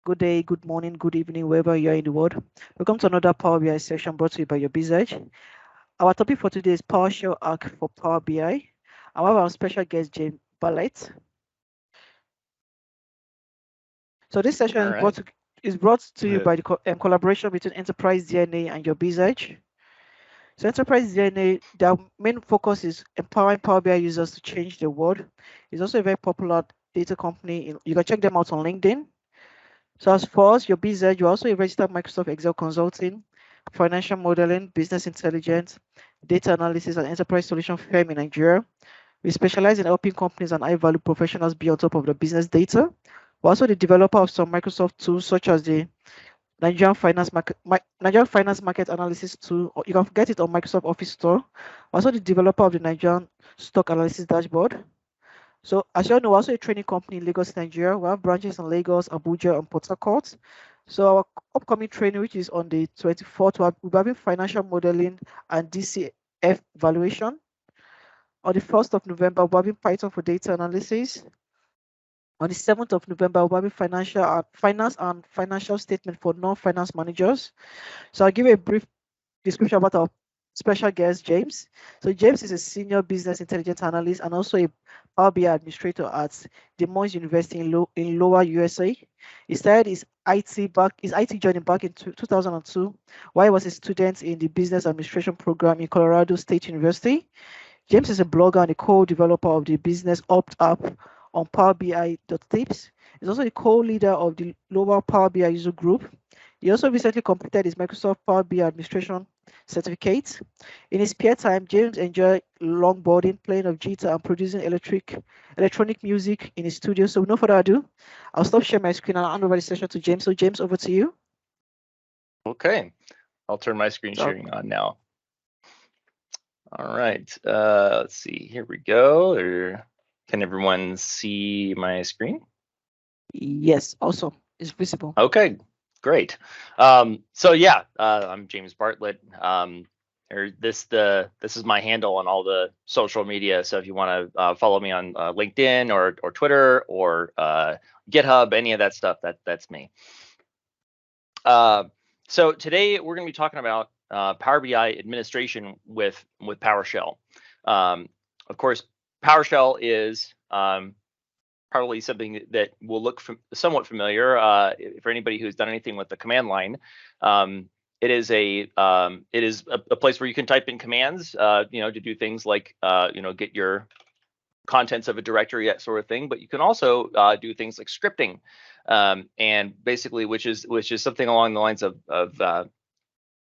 good day, good morning, good evening, wherever you are in the world. Welcome to another Power BI session brought to you by your BizEdge. Our topic for today is PowerShell Arc for Power BI. I have our special guest, James Bartlett. So this session is brought to you by the collaboration between Enterprise DNA and your BizEdge. So Enterprise DNA, their main focus is empowering Power BI users to change the world. It's also a very popular data company. You can check them out on LinkedIn. So as for us, your BizEdge, you're also a registered Microsoft Excel consulting, financial modeling, business intelligence, data analysis, and enterprise solution firm in Nigeria. We specialize in helping companies and high-value professionals be on top of the business data. We're also the developer of some Microsoft tools, such as the Nigerian Finance Market Analysis tool. You can get it on Microsoft Office Store. We're also the developer of the Nigerian Stock Analysis Dashboard. So as you all know, we're also a training company in Lagos, Nigeria. We have branches in Lagos, Abuja, and Port Harcourt. So our upcoming training, which is on the 24th, we'll be having financial modeling and DCF valuation. On the 1st of November, we'll be having Python for data analysis. On the 7th of November, we'll be having finance and financial statement for non-finance managers. So I'll give a brief description about our special guest, James. So James is a senior business intelligence analyst and also a Power BI administrator at the Moines University in Lower USA. He started his IT journey back in 2002, while he was a student in the business administration program in Colorado State University. James is a blogger and a co-developer of the business opt app on PowerBI.tips. He's also the co-leader of the Global Power BI user group. He also recently completed his Microsoft Power BI administration certificate. In his spare time, James enjoys longboarding, playing of guitar, and producing electronic music in his studio. So, with no further ado, I'll stop sharing my screen and hand over the session to James. So, James, over to you. Okay, I'll turn my screen sharing on now. All right, let's see. Here we go. Can everyone see my screen? Yes, awesome. It's visible. Okay, great. So yeah, I'm James Bartlett. This is my handle on all the social media. So if you want to follow me on LinkedIn or Twitter or GitHub, any of that stuff, that's me. So today we're going to be talking about Power BI administration with PowerShell. Of course, PowerShell is probably something that will look somewhat familiar for anybody who's done anything with the command line. It is a place where you can type in commands, to do things like get your contents of a directory, that sort of thing. But you can also do things like scripting, and basically, which is something along the lines of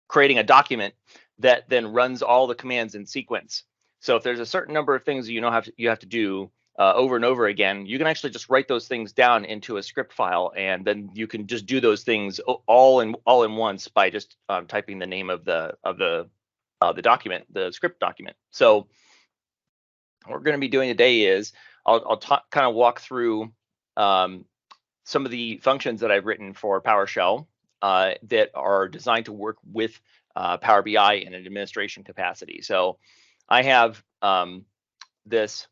creating a document that then runs all the commands in sequence. So if there's a certain number of things you have to do over and over again, you can actually just write those things down into a script file, and then you can just do those things all in once by just typing the name of the document, the script document. So what we're going to be doing today is I'll kind of walk through some of the functions that I've written for PowerShell that are designed to work with Power BI in an administration capacity. So I have this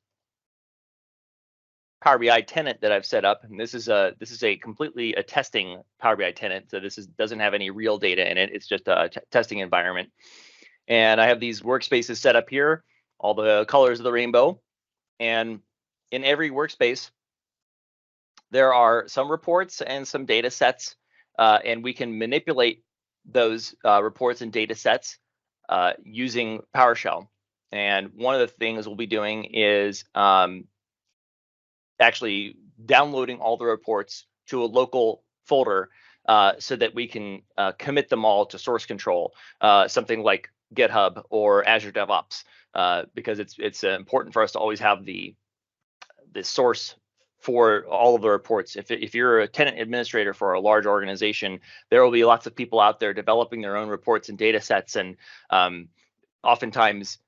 Power BI tenant that I've set up, and this is completely a testing Power BI tenant. So this doesn't have any real data in it. It's just a testing environment. And I have these workspaces set up here, all the colors of the rainbow. And in every workspace, there are some reports and some data sets, and we can manipulate those reports and data sets using PowerShell. And one of the things we'll be doing is actually downloading all the reports to a local folder so that we can commit them all to source control, something like GitHub or Azure DevOps, because it's important for us to always have the source for all of the reports. If you're a tenant administrator for a large organization, there will be lots of people out there developing their own reports and data sets, and oftentimes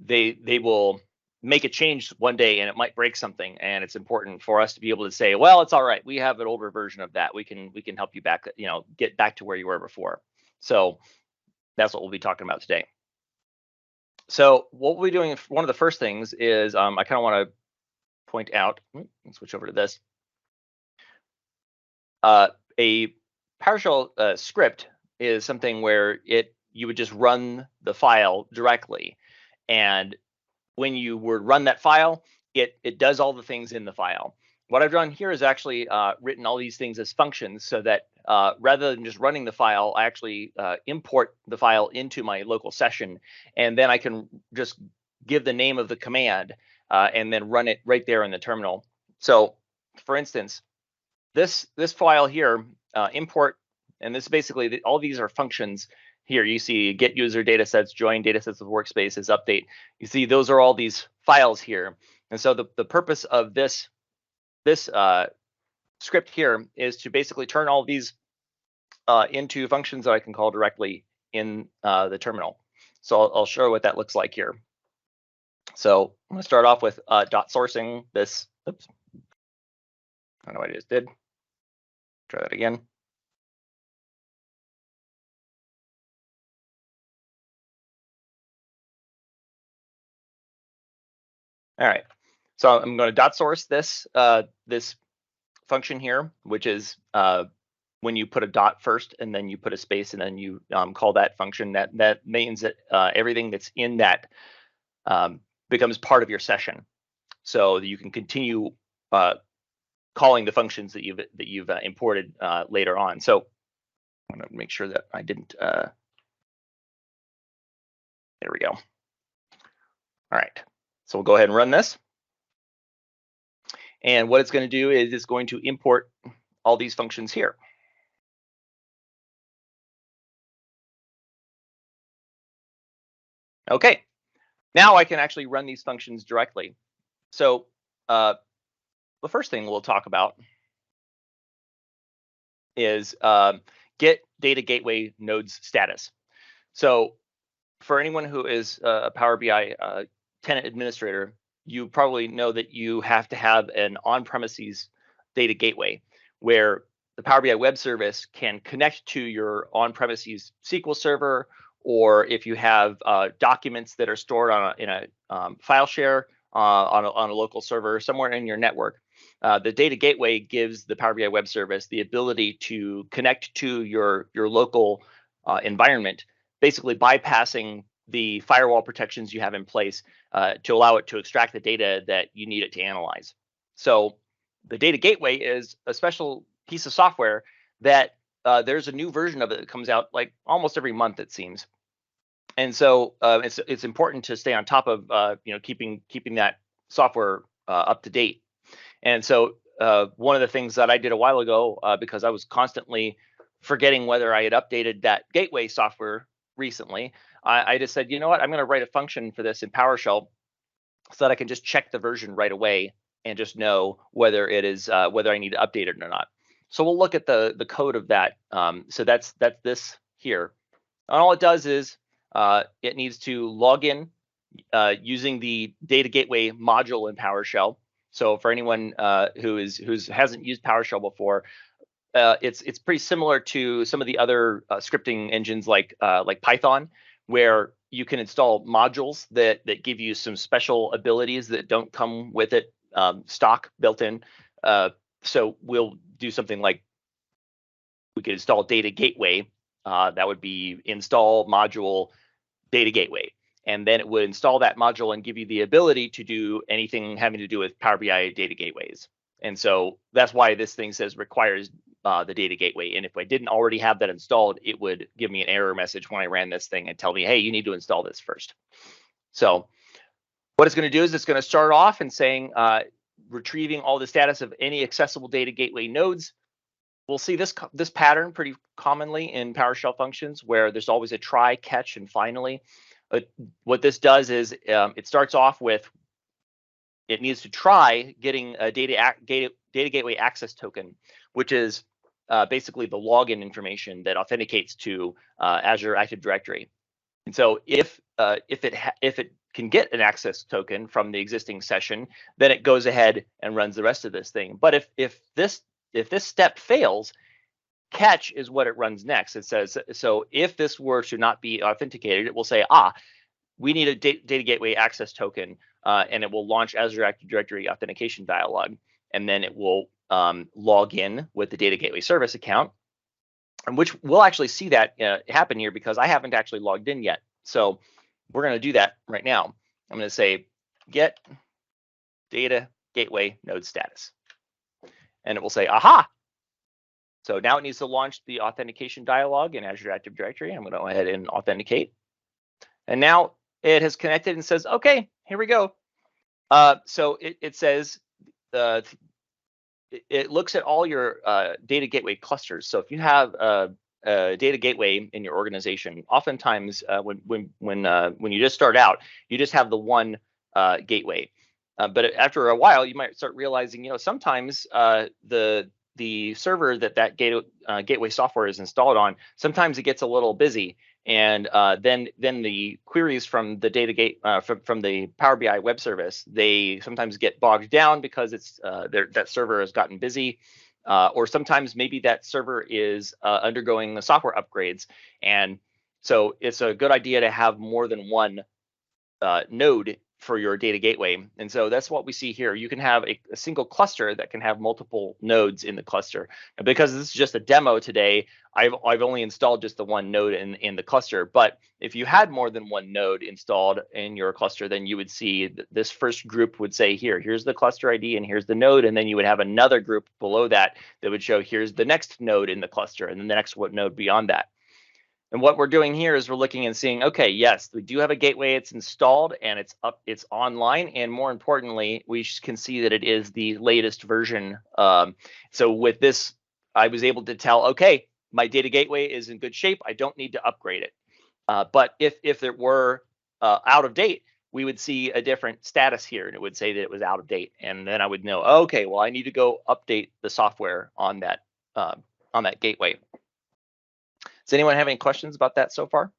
they will make a change one day and it might break something, and it's important for us to be able to say, well, it's all right, we have an older version of that, we can help you back, get back to where you were before. So that's what we'll be talking about today. So what we'll be doing, one of the first things is I kind of want to point out, let's switch over to this. a PowerShell script is something where you would just run the file directly, and when you would run that file, it does all the things in the file. What I've done here is actually written all these things as functions, so that rather than just running the file, I actually import the file into my local session, and then I can just give the name of the command and then run it right there in the terminal. So, for instance, this file here, import, and this basically all these are functions. Here you see get user datasets, join datasets with workspaces, update. You see those are all these files here, and so the purpose of this script here is to basically turn all these into functions that I can call directly in the terminal. So I'll show what that looks like here. So I'm going to start off with dot sourcing this. Oops, I don't know what I just did. Try that again. All right, so I'm going to dot source this this function here, which is when you put a dot first and then you put a space and then you call that function. That means that everything that's in that becomes part of your session, so that you can continue calling the functions that you've imported later on. So I'm going to make sure that I didn't. There we go. All right. So we'll go ahead and run this. And what it's going to do is it's going to import all these functions here. Okay. Now I can actually run these functions directly. So the first thing we'll talk about is get data gateway nodes status. So for anyone who is a Power BI tenant administrator, you probably know that you have to have an on-premises data gateway where the Power BI web service can connect to your on-premises SQL server, or if you have documents that are stored in a file share on a local server somewhere in your network. The data gateway gives the Power BI web service the ability to connect to your local environment, basically bypassing the firewall protections you have in place to allow it to extract the data that you need it to analyze. So the data gateway is a special piece of software that there's a new version of it that comes out like almost every month, it seems. And so it's important to stay on top of keeping that software up to date. And so one of the things that I did a while ago, because I was constantly forgetting whether I had updated that gateway software recently, I just said, you know what, I'm going to write a function for this in PowerShell so that I can just check the version right away and just know whether it is whether I need to update it or not. So we'll look at the code of that. So that's this here. And all it does is it needs to log in using the data gateway module in PowerShell. So for anyone who hasn't used PowerShell before, it's pretty similar to some of the other scripting engines like Python, where you can install modules that give you some special abilities that don't come with it stock built in. So we'll do something like we could install data gateway. That would be install module data gateway. And then it would install that module and give you the ability to do anything having to do with Power BI data gateways. And so that's why this thing says requires the data gateway. And if I didn't already have that installed, it would give me an error message when I ran this thing and tell me, hey, you need to install this first. So what it's going to do is it's going to start off and saying, retrieving all the status of any accessible data gateway nodes. We'll see this pattern pretty commonly in PowerShell functions, where there's always a try, catch, and finally. What this does is it starts off with it needs to try getting a data gateway access token, which is basically the login information that authenticates to Azure Active Directory. And so if it can get an access token from the existing session, then it goes ahead and runs the rest of this thing. But if this step fails, catch is what it runs next. It says, so if this were to not be authenticated, it will say, we need a data gateway access token, and it will launch Azure Active Directory authentication dialog. And then it will log in with the data gateway service account. which we'll actually see that happen here because I haven't actually logged in yet. So we're going to do that right now. I'm going to say get data gateway node status, and it will say, aha. So now it needs to launch the authentication dialog in Azure Active Directory. I'm going to go ahead and authenticate. And now it has connected and says, okay, here we go. So it says, it looks at all your data gateway clusters. So if you have a data gateway in your organization, oftentimes when you just start out, you just have the one gateway. But after a while, you might start realizing, sometimes the server that gateway software is installed on, sometimes it gets a little busy, and then the queries from the from the Power BI web service, they sometimes get bogged down because it's that server has gotten busy, or sometimes maybe that server is undergoing the software upgrades, and so it's a good idea to have more than one node for your data gateway. And so that's what we see here. You can have a single cluster that can have multiple nodes in the cluster. And because this is just a demo today, I've only installed just the one node in the cluster. But if you had more than one node installed in your cluster, then you would see this first group would say, here's the cluster ID and here's the node. And then you would have another group below that would show here's the next node in the cluster and then the next node beyond that. And what we're doing here is we're looking and seeing, okay, yes, we do have a gateway, it's installed and it's online. And more importantly, we can see that it is the latest version. So with this, I was able to tell, okay, my data gateway is in good shape. I don't need to upgrade it. But if it were out of date, we would see a different status here, and it would say that it was out of date. And then I would know, okay, well, I need to go update the software on that gateway. Does anyone have any questions about that so far?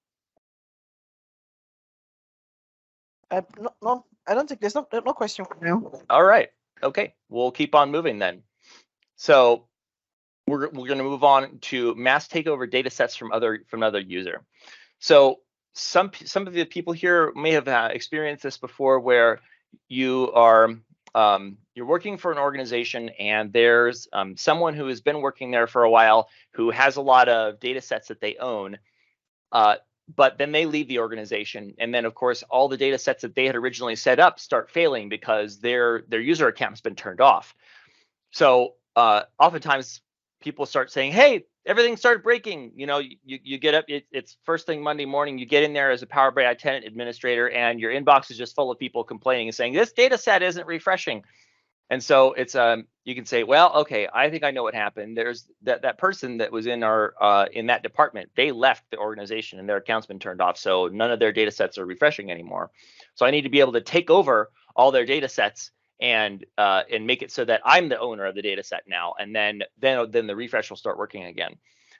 No, I don't think there's no question for now. All right. Okay, we'll keep on moving then. So we're going to move on to mass takeover data sets from another user. So some of the people here may have experienced this before, where you are you're working for an organization and there's someone who has been working there for a while who has a lot of data sets that they own, but then they leave the organization, and then of course all the data sets that they had originally set up start failing because their user account has been turned off. So oftentimes people start saying, hey, everything started breaking. You get up, it's first thing Monday morning, you get in there as a Power BI tenant administrator and your inbox is just full of people complaining and saying, this data set isn't refreshing. And so it's you can say, well, okay, I think I know what happened. There's that person that was in in that department, they left the organization and their account's been turned off. So none of their data sets are refreshing anymore. So I need to be able to take over all their data sets and make it so that I'm the owner of the data set now, and then the refresh will start working again.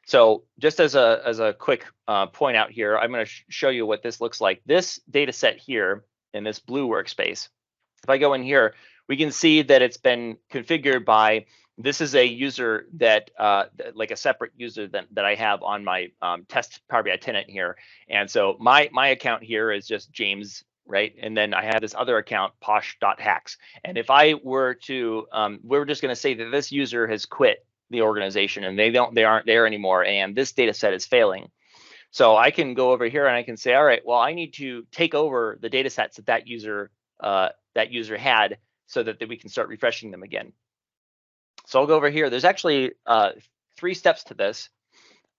So just as a quick point out here, I'm going to show you what this looks like. This data set here in this blue workspace, if I go in here, we can see that it's been configured by, this is a user that like a separate user that I have on my test Power BI tenant here. And so my account here is just James, right? And then I have this other account, posh.hacks. And if I were to, we're just going to say that this user has quit the organization and they aren't there anymore, and this data set is failing. So I can go over here and I can say, all right, well, I need to take over the data sets that user had, so that we can start refreshing them again. So I'll go over here. There's actually 3 steps to this.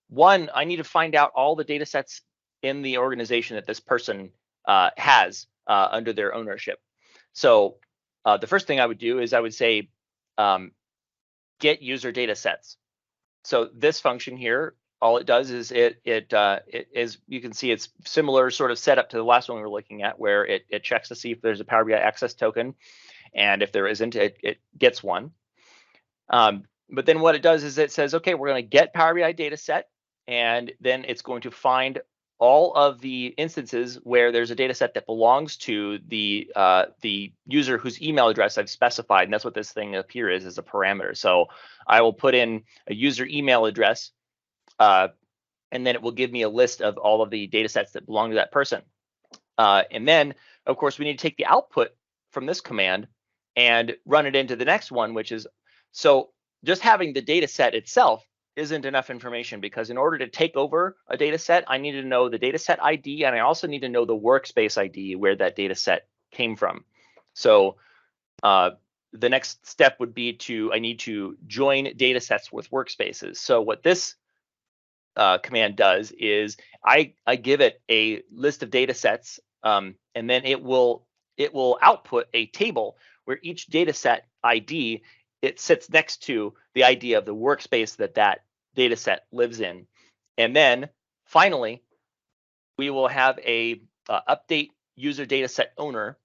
One, I need to find out all the data sets in the organization that this person has under their ownership. So the first thing I would do is I would say get user data sets. So this function here, all it does is it is, you can see it's similar sort of setup to the last one we were looking at, where it checks to see if there's a Power BI access token. And if there isn't, it gets one. But then what it does is it says, okay, we're going to get Power BI data set, and then it's going to find all of the instances where there's a data set that belongs to the user whose email address I've specified. And that's what this thing up here is a parameter. So I will put in a user email address, and then it will give me a list of all of the data sets that belong to that person. And then, of course, we need to take the output from this command and run it into the next one, which is, so just having the data set itself isn't enough information, because in order to take over a data set, I need to know the data set ID, and I also need to know the workspace ID where that data set came from. So the next step would be I need to join data sets with workspaces. So what this command does is I give it a list of data sets, and then it will output a table where each data set ID, it sits next to the ID of the workspace that data set lives in. And then finally, we will have a update user data set owner,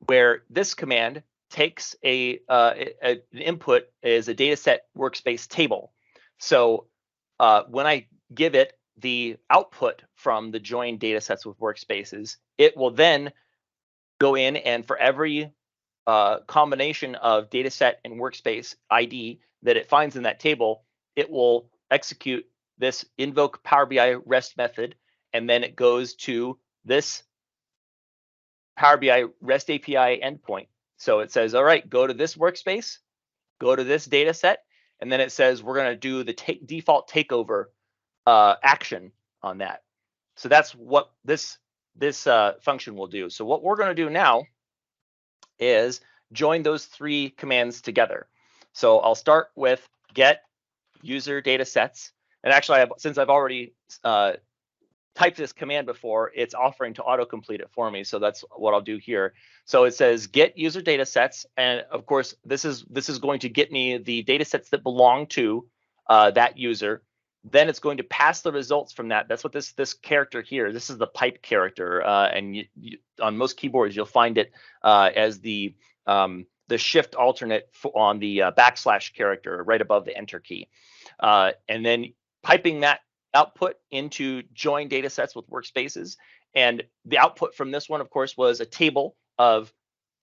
where this command takes an input is a data set workspace table. So when I give it the output from the join data sets with workspaces, it will then go in, and for every combination of data set and workspace ID that it finds in that table, it will execute this invoke Power BI REST method, and then it goes to this Power BI REST API endpoint. So it says, all right, go to this workspace, go to this data set, and then it says we're going to do the default takeover action on that. So that's what this function will do. So what we're going to do now is join those three commands together. So I'll start with get user data sets. And actually, since I've already typed this command before, it's offering to autocomplete it for me. So that's what I'll do here. So it says get user data sets. And of course, this is going to get me the data sets that belong to that user. Then it's going to pass the results from that. That's what this character here, this is the pipe character. And on most keyboards, you'll find it as the shift alternate on the backslash character right above the enter key. And then piping that output into join data sets with workspaces. And the output from this one, of course, was a table of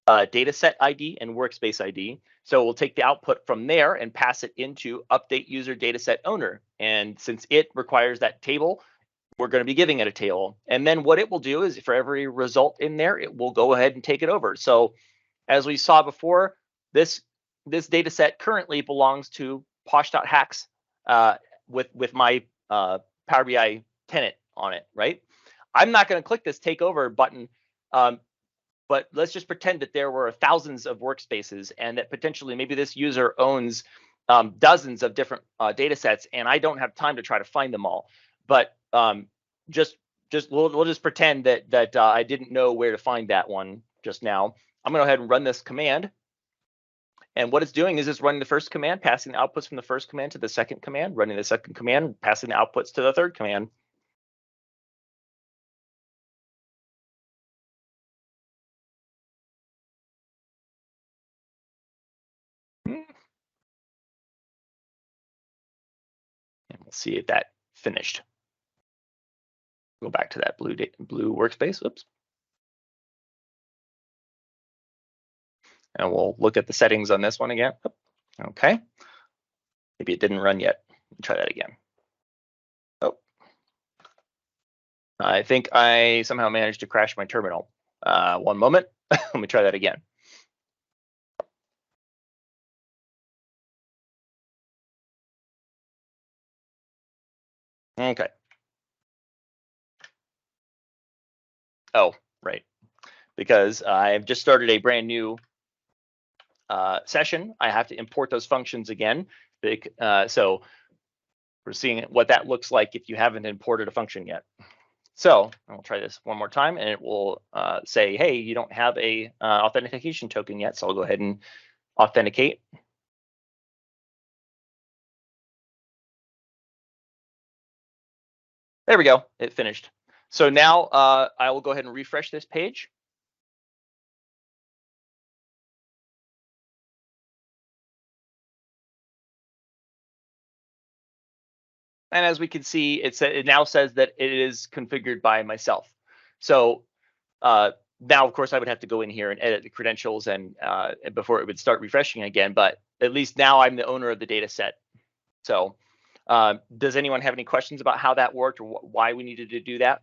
data set ID and workspace ID. So we'll take the output from there and pass it into update user data set owner. And since it requires that table, we're going to be giving it a table. And then what it will do is for every result in there, it will go ahead and take it over. So as we saw before, this data set currently belongs to posh.hacks with my Power BI tenant on it, right? I'm not going to click this take over button, but let's just pretend that there were thousands of workspaces and that potentially maybe this user owns dozens of different data sets, and I don't have time to try to find them all. But we'll just pretend that I didn't know where to find that one just now. I'm going to go ahead and run this command. And what it's doing is it's running the first command, passing the outputs from the first command to the second command, running the second command, passing the outputs to the third command. And we'll see if that finished. Go back to that blue workspace. Oops. And we'll look at the settings on this one again. Okay. Maybe it didn't run yet. Try that again. Oh. I think I somehow managed to crash my terminal. One moment. Let me try that again. Okay. Oh, right. Because I've just started a brand new session, I have to import those functions again. So we're seeing what that looks like if you haven't imported a function yet. So I'll try this one more time, and it will say, hey, you don't have a authentication token yet. So I'll go ahead and authenticate. There we go. It finished. So now I will go ahead and refresh this page. And as we can see, it now says that it is configured by myself. So now, of course, I would have to go in here and edit the credentials and before it would start refreshing again. But at least now I'm the owner of the data set. So does anyone have any questions about how that worked or why we needed to do that?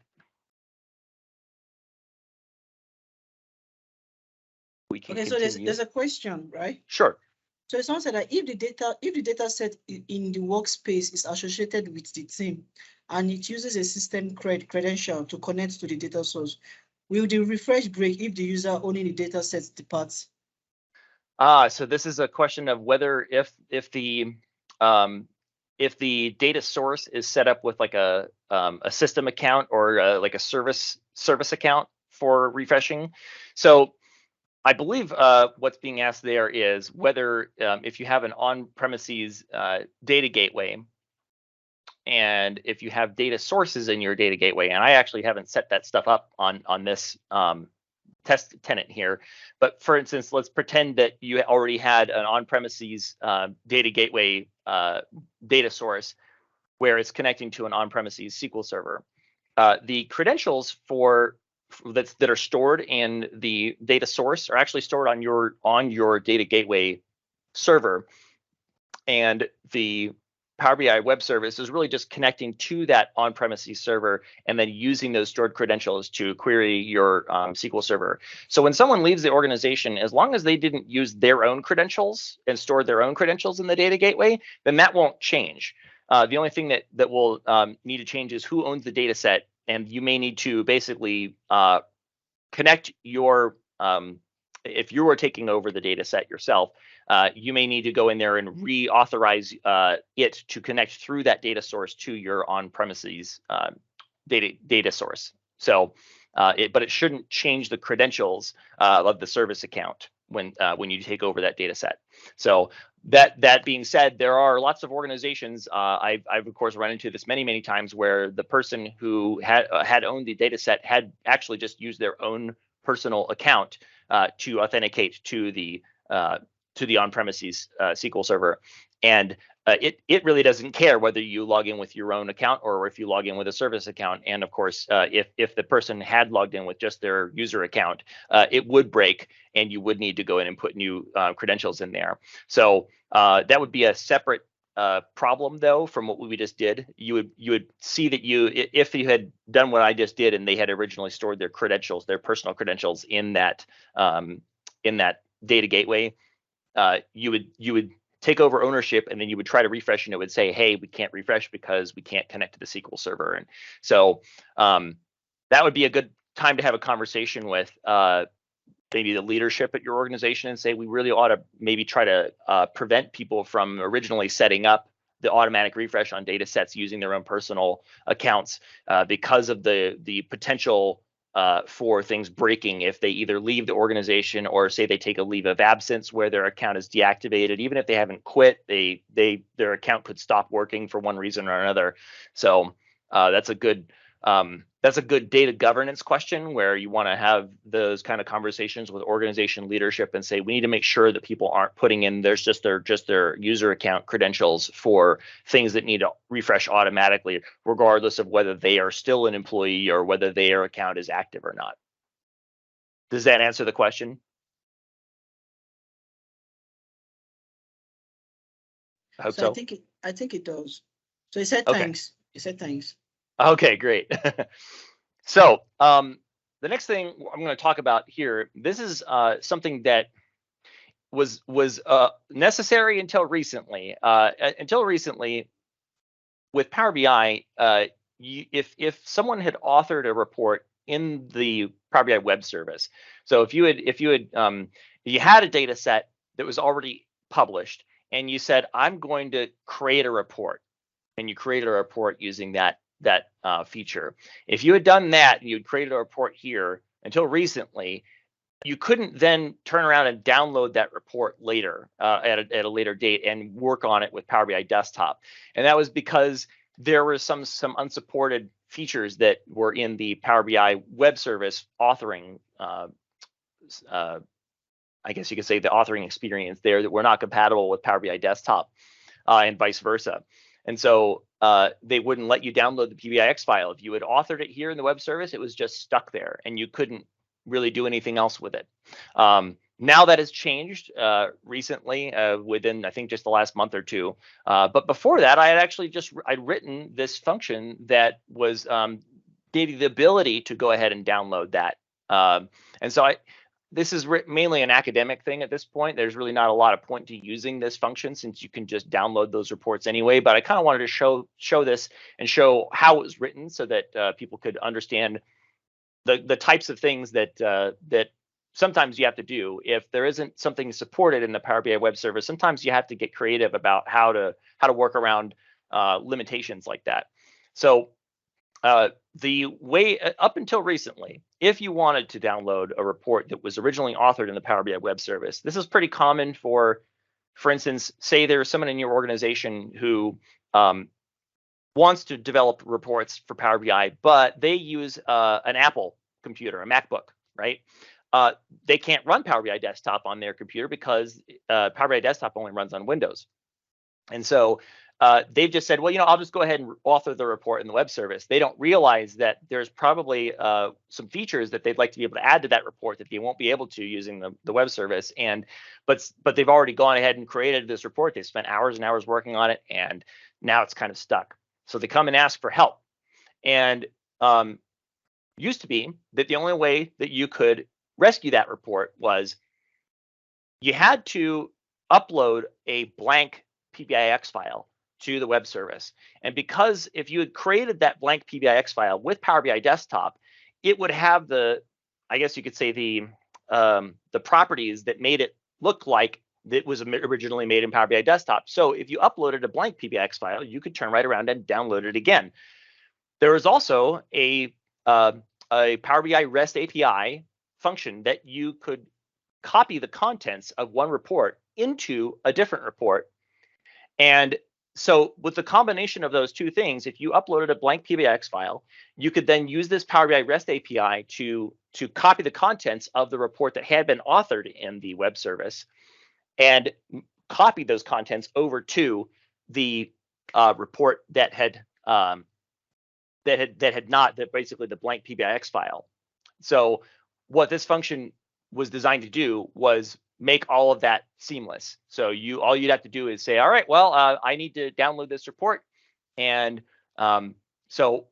Okay, so there's a question, right? Sure. So someone said that if the data set in the workspace is associated with the team and it uses a system credential to connect to the data source, will the refresh break if the user owning the data set departs? So this is a question of whether if the data source is set up with like a system account or like a service account for refreshing. So I believe what's being asked there is whether if you have an on-premises data gateway, and if you have data sources in your data gateway, and I actually haven't set that stuff up on this test tenant here, but for instance, let's pretend that you already had an on-premises data gateway data source where it's connecting to an on-premises SQL server. The credentials that are stored in the data source are actually stored on your data gateway server, and the Power BI web service is really just connecting to that on-premises server and then using those stored credentials to query your SQL server. So when someone leaves the organization, as long as they didn't use their own credentials and stored their own credentials in the data gateway, then that won't change. The only thing that will need to change is who owns the data set, and you may need to basically connect your if you were taking over the data set yourself, you may need to go in there and reauthorize it to connect through that data source to your on-premises data source. So, but it shouldn't change the credentials of the service account when you take over that data set. So that being said, there are lots of organizations. I've of course run into this many times where the person who had owned the data set had actually just used their own personal account to authenticate to the on-premises SQL server, and it really doesn't care whether you log in with your own account or if you log in with a service account. And of course, if the person had logged in with just their user account, it would break, and you would need to go in and put new credentials in there. So that would be a separate problem, though, from what we just did. You would see that if you had done what I just did and they had originally stored their credentials, their personal credentials in that data gateway, you would take over ownership, and then you would try to refresh, and it would say, hey, we can't refresh because we can't connect to the SQL server. And so that would be a good time to have a conversation with maybe the leadership at your organization and say, we really ought to maybe try to prevent people from originally setting up the automatic refresh on data sets using their own personal accounts because of the potential for things breaking if they either leave the organization or say they take a leave of absence where their account is deactivated. Even if they haven't quit, their account could stop working for one reason or another. So that's a good data governance question where you want to have those kind of conversations with organization leadership and say, we need to make sure that people aren't putting in just their user account credentials for things that need to refresh automatically, regardless of whether they are still an employee or whether their account is active or not. Does that answer the question? I hope so. I think it does. So he said thanks. Okay. He said thanks. Okay, great. So the next thing I'm going to talk about here, this is something that was necessary until recently. With Power BI, if someone had authored a report in the Power BI web service, so if you had a data set that was already published, and you said, I'm going to create a report, and you created a report using that feature. If you had done that and you'd created a report here until recently, you couldn't then turn around and download that report later at a later date and work on it with Power BI Desktop. And that was because there were some unsupported features that were in the Power BI web service authoring, I guess you could say the authoring experience there, that were not compatible with Power BI Desktop and vice versa. And so they wouldn't let you download the PBIX file. If you had authored it here in the web service, it was just stuck there, and you couldn't really do anything else with it. Now that has changed recently, within I think just the last month or two. But before that, I had actually I'd written this function that was gave you the ability to go ahead and download that. And so this is mainly an academic thing at this point. There's really not a lot of point to using this function since you can just download those reports anyway. But I kind of wanted to show this and show how it was written so that people could understand the types of things that that sometimes you have to do if there isn't something supported in the Power BI web service. Sometimes you have to get creative about how to work around limitations like that. So the way up until recently, if you wanted to download a report that was originally authored in the Power BI web service, this is pretty common for instance, say there's someone in your organization who wants to develop reports for Power BI, but they use an Apple computer, a MacBook, right? They can't run Power BI Desktop on their computer because Power BI Desktop only runs on Windows. And so they've just said, well, you know, I'll just go ahead and author the report in the web service. They don't realize that there's probably some features that they'd like to be able to add to that report that they won't be able to using the web service. And but they've already gone ahead and created this report. They spent hours and hours working on it, and now it's kind of stuck. So they come and ask for help. And used to be that the only way that you could rescue that report was you had to upload a blank PBIX file to the web service. And because if you had created that blank PBIX file with Power BI Desktop, it would have I guess you could say the properties that made it look like that was originally made in Power BI Desktop. So if you uploaded a blank PBIX file, you could turn right around and download it again. There is also a Power BI REST API function that you could copy the contents of one report into a different report. And so with the combination of those two things, if you uploaded a blank PBIX file, you could then use this Power BI REST API to copy the contents of the report that had been authored in the web service and copy those contents over to the report that basically the blank PBIX file. So what this function was designed to do was make all of that seamless. So all you'd have to do is say, all right, well, I need to download this report. And so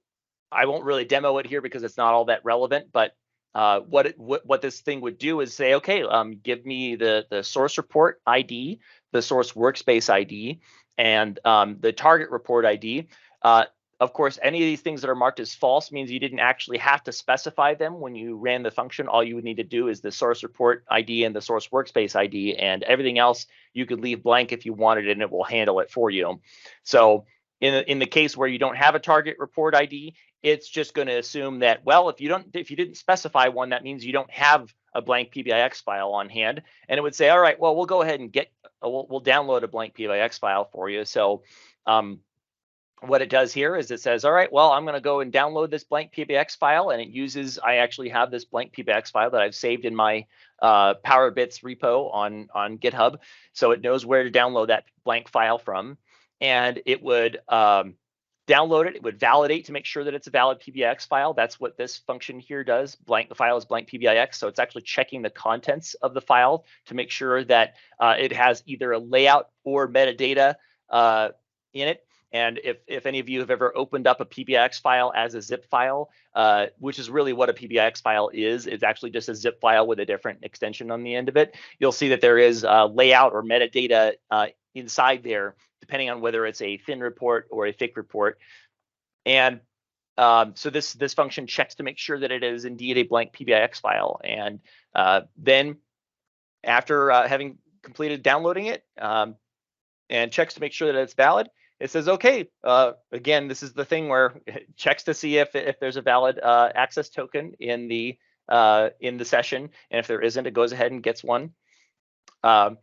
I won't really demo it here because it's not all that relevant, but what this thing would do is say, okay, give me the source report ID, the source workspace ID, and the target report ID. Of course, any of these things that are marked as false means you didn't actually have to specify them when you ran the function. All you would need to do is the source report ID and the source workspace ID, and everything else you could leave blank if you wanted, and it will handle it for you. So in the case where you don't have a target report ID, it's just going to assume that, well, if you didn't specify one, that means you don't have a blank PBIX file on hand, and it would say, all right, well, we'll go ahead and we'll download a blank PBIX file for you. So what it does here is it says, all right, well, I'm going to go and download this blank PBIX file, and I actually have this blank PBIX file that I've saved in my PowerBits repo on GitHub. So it knows where to download that blank file from, and it would download it. It would validate to make sure that it's a valid PBIX file. That's what this function here does. The file is blank PBIX. So it's actually checking the contents of the file to make sure that it has either a layout or metadata in it. And if any of you have ever opened up a PBIX file as a zip file, which is really what a PBIX file is, it's actually just a zip file with a different extension on the end of it. You'll see that there is layout or metadata inside there, depending on whether it's a thin report or a thick report. And so this function checks to make sure that it is indeed a blank PBIX file. And then after having completed downloading it and checks to make sure that it's valid, it says, okay, again, this is the thing where it checks to see if there's a valid access token in the session. And if there isn't, it goes ahead and gets one. And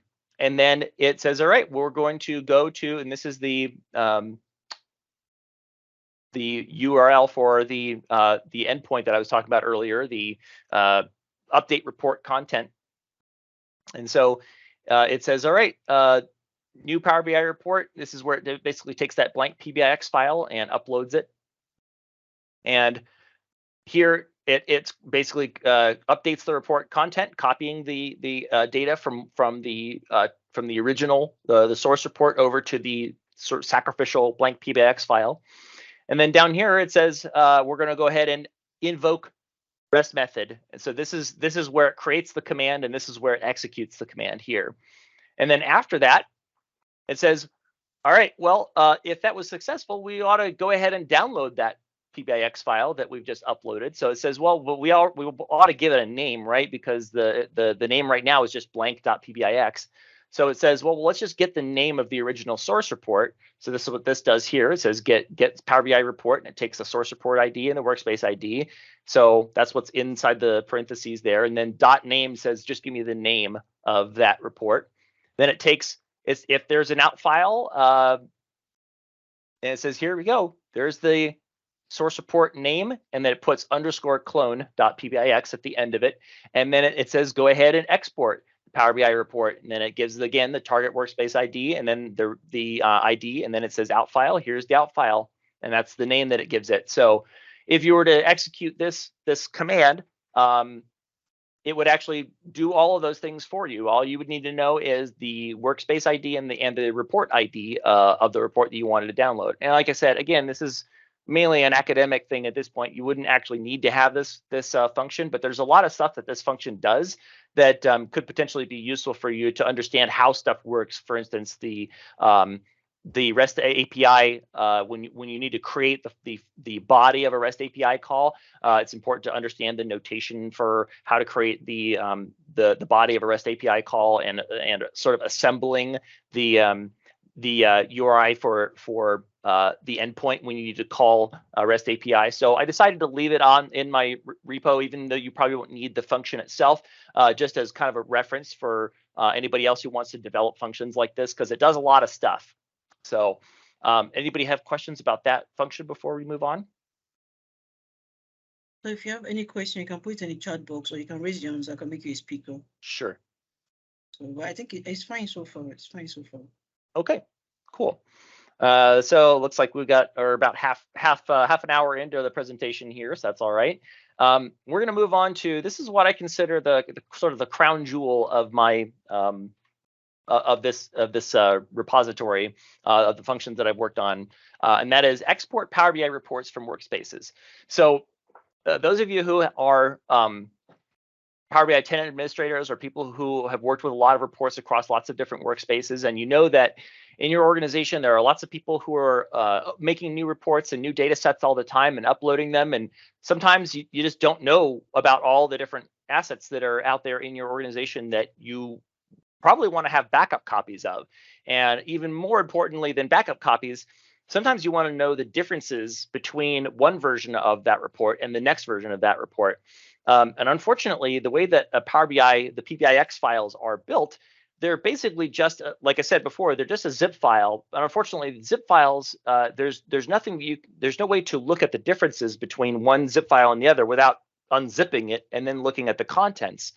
then it says, all right, we're going to go to, and this is the URL for the endpoint that I was talking about earlier, the update report content. And so it says, all right, new Power BI report. This is where it basically takes that blank PBIX file and uploads it. And here it's basically updates the report content, copying the data from the original the source report over to the sort of sacrificial blank PBIX file. And then down here it says we're going to go ahead and invoke REST method. And so this is where it creates the command, and this is where it executes the command here. And then after that, it says, all right, well, if that was successful, we ought to go ahead and download that PBIX file that we've just uploaded. So it says, well, we ought to give it a name, right? Because the name right now is just blank.pbix. So it says, well, let's just get the name of the original source report. So this is what this does here. It says get Power BI report, and it takes the source report ID and the workspace ID. So that's what's inside the parentheses there. And then .name says, just give me the name of that report. Then it takes, if there's an out file, and it says, here we go. There's the source report name, and then it puts _clone.pbix at the end of it. And then it says, go ahead and export the Power BI report. And then it gives, again, the target workspace ID, and then the ID, and then it says out file. Here's the out file, and that's the name that it gives it. So if you were to execute this command, it would actually do all of those things for you. All you would need to know is the workspace ID and the report ID of the report that you wanted to download. And like I said, again, this is mainly an academic thing at this point. You wouldn't actually need to have this function, but there's a lot of stuff that this function does that could potentially be useful for you to understand how stuff works. For instance, the REST API, when you need to create the body of a REST API call, it's important to understand the notation for how to create the body of a REST API call, and sort of assembling the URI for the endpoint when you need to call a REST API. So I decided to leave it on in my repo, even though you probably won't need the function itself, just as kind of a reference for anybody else who wants to develop functions like this, because it does a lot of stuff. So anybody have questions about that function before we move on? So if you have any question, you can put it in the chat box, or you can raise your hand so I can make you a speaker. Sure. So I think it's fine so far. It's fine so far. Okay, cool. So looks like we've got about half an hour into the presentation here, so that's all right. We're going to move on to, this is what I consider the sort of the crown jewel of my of this repository of the functions that I've worked on, and that is export Power BI reports from workspaces. So those of you who are Power BI tenant administrators, or people who have worked with a lot of reports across lots of different workspaces, and you know that in your organization there are lots of people who are making new reports and new data sets all the time and uploading them, and sometimes you just don't know about all the different assets that are out there in your organization that you probably want to have backup copies of. And even more importantly than backup copies, sometimes you want to know the differences between one version of that report and the next version of that report. And unfortunately, the way that the PBIX files are built, they're basically just, like I said before, they're just a zip file. And unfortunately, zip files, there's no way to look at the differences between one zip file and the other without unzipping it and then looking at the contents.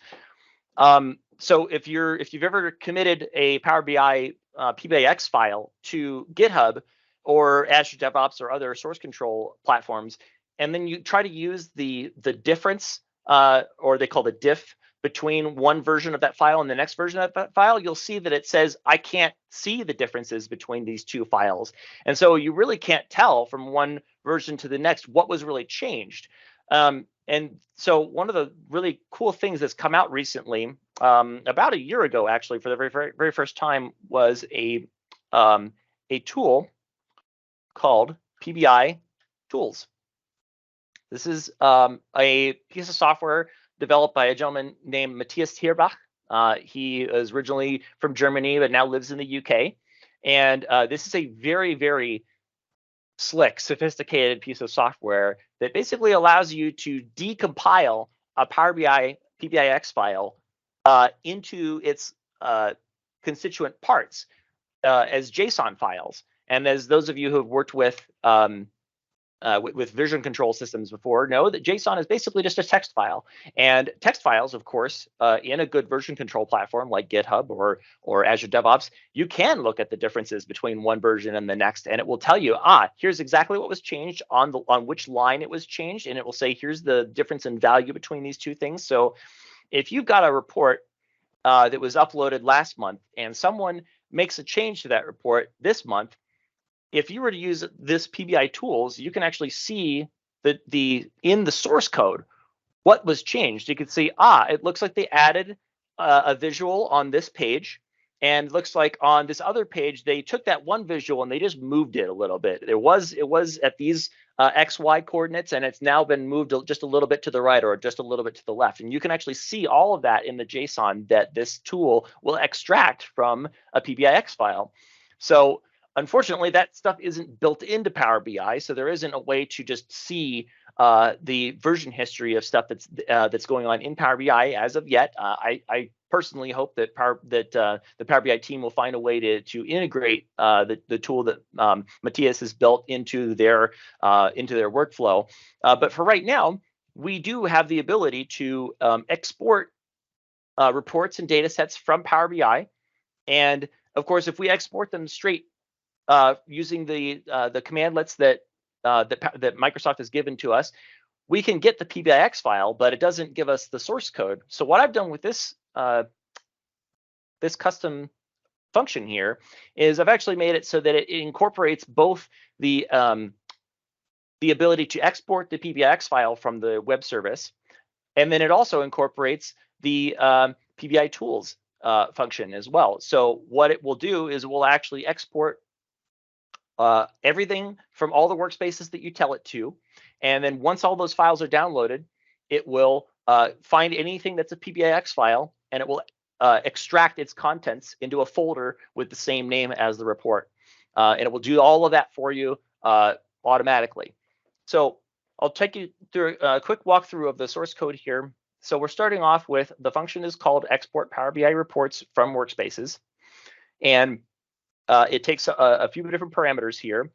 So if you've ever committed a Power BI PBIX file to GitHub or Azure DevOps or other source control platforms, and then you try to use the difference, or they call the diff, between one version of that file and the next version of that file, you'll see that it says, I can't see the differences between these two files. And so you really can't tell from one version to the next what was really changed. And so one of the really cool things that's come out recently, about a year ago, actually, for the very first time, was a tool called PBI Tools. This is a piece of software developed by a gentleman named Matthias Thierbach. He is originally from Germany, but now lives in the UK. And this is a very, very slick, sophisticated piece of software that basically allows you to decompile a Power BI PBIX file into its constituent parts as JSON files. And as those of you who have worked with version control systems before know that JSON is basically just a text file. And text files, of course, in a good version control platform like GitHub or Azure DevOps, you can look at the differences between one version and the next, and it will tell you, here's exactly what was changed on which line it was changed, and it will say, here's the difference in value between these two things. So if you've got a report that was uploaded last month and someone makes a change to that report this month, if you were to use this PBI tools, you can actually see in the source code what was changed. You can see, it looks like they added a visual on this page, and it looks like on this other page they took that one visual and they just moved it a little bit. It was at these XY coordinates, and it's now been moved just a little bit to the right or just a little bit to the left. And you can actually see all of that in the JSON that this tool will extract from a PBIX file. So unfortunately, that stuff isn't built into Power BI, so there isn't a way to just see the version history of stuff that's going on in Power BI as of yet. I personally hope that the Power BI team will find a way to integrate the tool that Matthias has built into their workflow. But for right now, we do have the ability to export reports and data sets from Power BI, and of course, if we export them straight using the commandlets that Microsoft has given to us, we can get the PBIX file, but it doesn't give us the source code. So what I've done with this this custom function here is I've actually made it so that it incorporates both the ability to export the PBIX file from the web service, and then it also incorporates the PBI tools function as well. So what it will do is it will actually export everything from all the workspaces that you tell it to, and then once all those files are downloaded, it will find anything that's a PBIX file, and it will extract its contents into a folder with the same name as the report, and it will do all of that for you automatically. So I'll take you through a quick walkthrough of the source code here. So we're starting off with the function is called export Power BI reports from workspaces, and it takes a few different parameters here.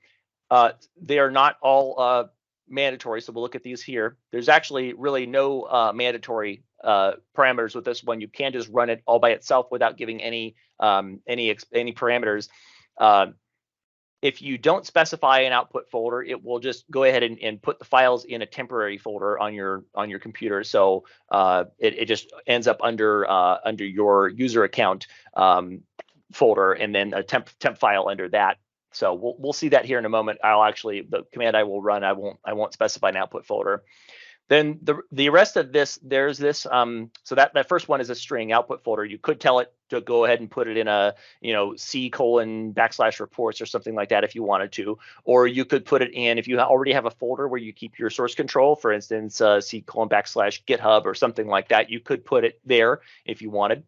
They are not all mandatory, so we'll look at these here. There's actually really no mandatory parameters with this one. You can just run it all by itself without giving any parameters. If you don't specify an output folder, it will just go ahead and put the files in a temporary folder on your computer. So it just ends up under your user account folder, and then a temp file under that. So we'll see that here in a moment. The command I will run, I won't specify an output folder. Then the rest of this, there's this, so that first one is a string output folder. You could tell it to go ahead and put it in a, C:\reports or something like that if you wanted to, or you could put it in, if you already have a folder where you keep your source control, for instance, C:\GitHub or something like that, you could put it there if you wanted.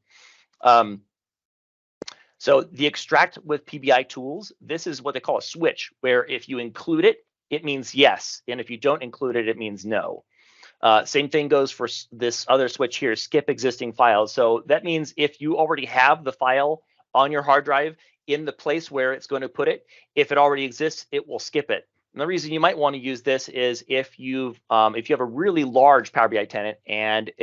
So the extract with PBI tools, this is what they call a switch, where if you include it, it means yes, and if you don't include it, it means no. Same thing goes for this other switch here, skip existing files. So that means if you already have the file on your hard drive in the place where it's going to put it, if it already exists, it will skip it. And the reason you might want to use this is if you have a really large Power BI tenant and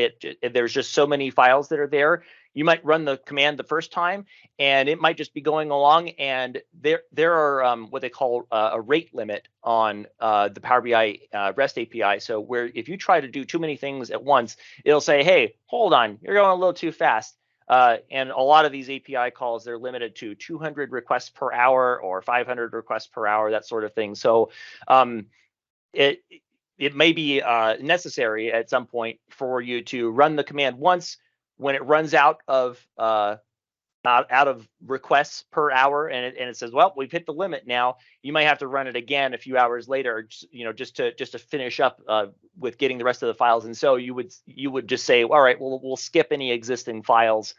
there's just so many files that are there, you might run the command the first time, and it might just be going along, and there are what they call a rate limit on the Power BI REST API. So where if you try to do too many things at once, it'll say, hey, hold on, you're going a little too fast. And a lot of these API calls, they're limited to 200 requests per hour or 500 requests per hour, that sort of thing. So it may be necessary at some point for you to run the command once. When it runs out of requests per hour, and it says, well, we've hit the limit now, you might have to run it again a few hours later, just to finish up with getting the rest of the files. And so you would just say, all right, we'll skip any existing files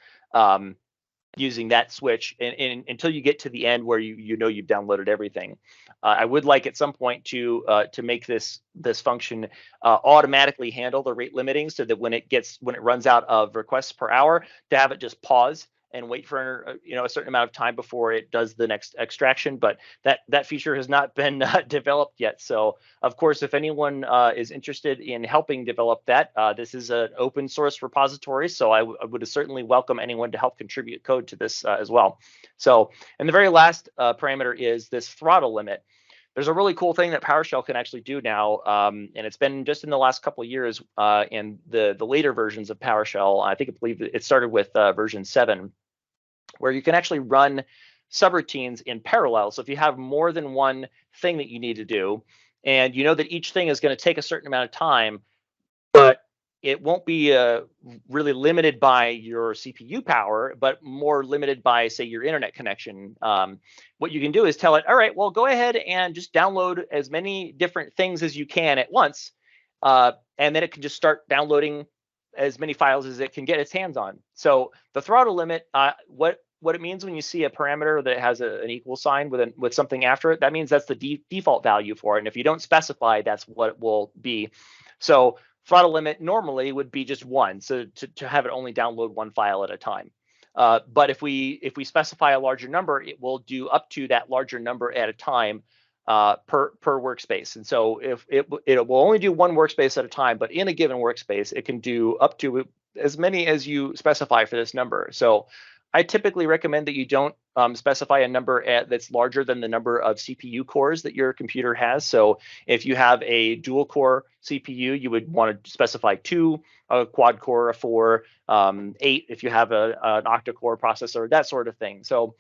using that switch and until you get to the end where you've downloaded everything. I would like at some point to make this function automatically handle the rate limiting, so that when it runs out of requests per hour, to have it just pause and wait for a certain amount of time before it does the next extraction. But that feature has not been developed yet. So of course, if anyone is interested in helping develop that, this is an open source repository. So I would certainly welcome anyone to help contribute code to this as well. So, and the very last parameter is this throttle limit. There's a really cool thing that PowerShell can actually do now, and it's been just in the last couple of years in the later versions of PowerShell. I believe it started with version 7, where you can actually run subroutines in parallel. So if you have more than one thing that you need to do, and you know that each thing is going to take a certain amount of time, but it won't be really limited by your CPU power, but more limited by, say, your internet connection. What you can do is tell it, all right, well, go ahead and just download as many different things as you can at once, and then it can just start downloading as many files as it can get its hands on. So the throttle limit, what it means when you see a parameter that has an equal sign with something after it, that means that's the default value for it. And if you don't specify, that's what it will be. So throttle limit normally would be just 1, so to have it only download 1 file at a time. But if we specify a larger number, it will do up to that larger number at a time per workspace. And so if it will only do 1 workspace at a time, but in a given workspace, it can do up to as many as you specify for this number. So I typically recommend that you don't specify a number that's larger than the number of CPU cores that your computer has. So if you have a dual core CPU, you would want to specify 2, a quad core, a 4, 8 if you have an octa-core processor, that sort of thing. So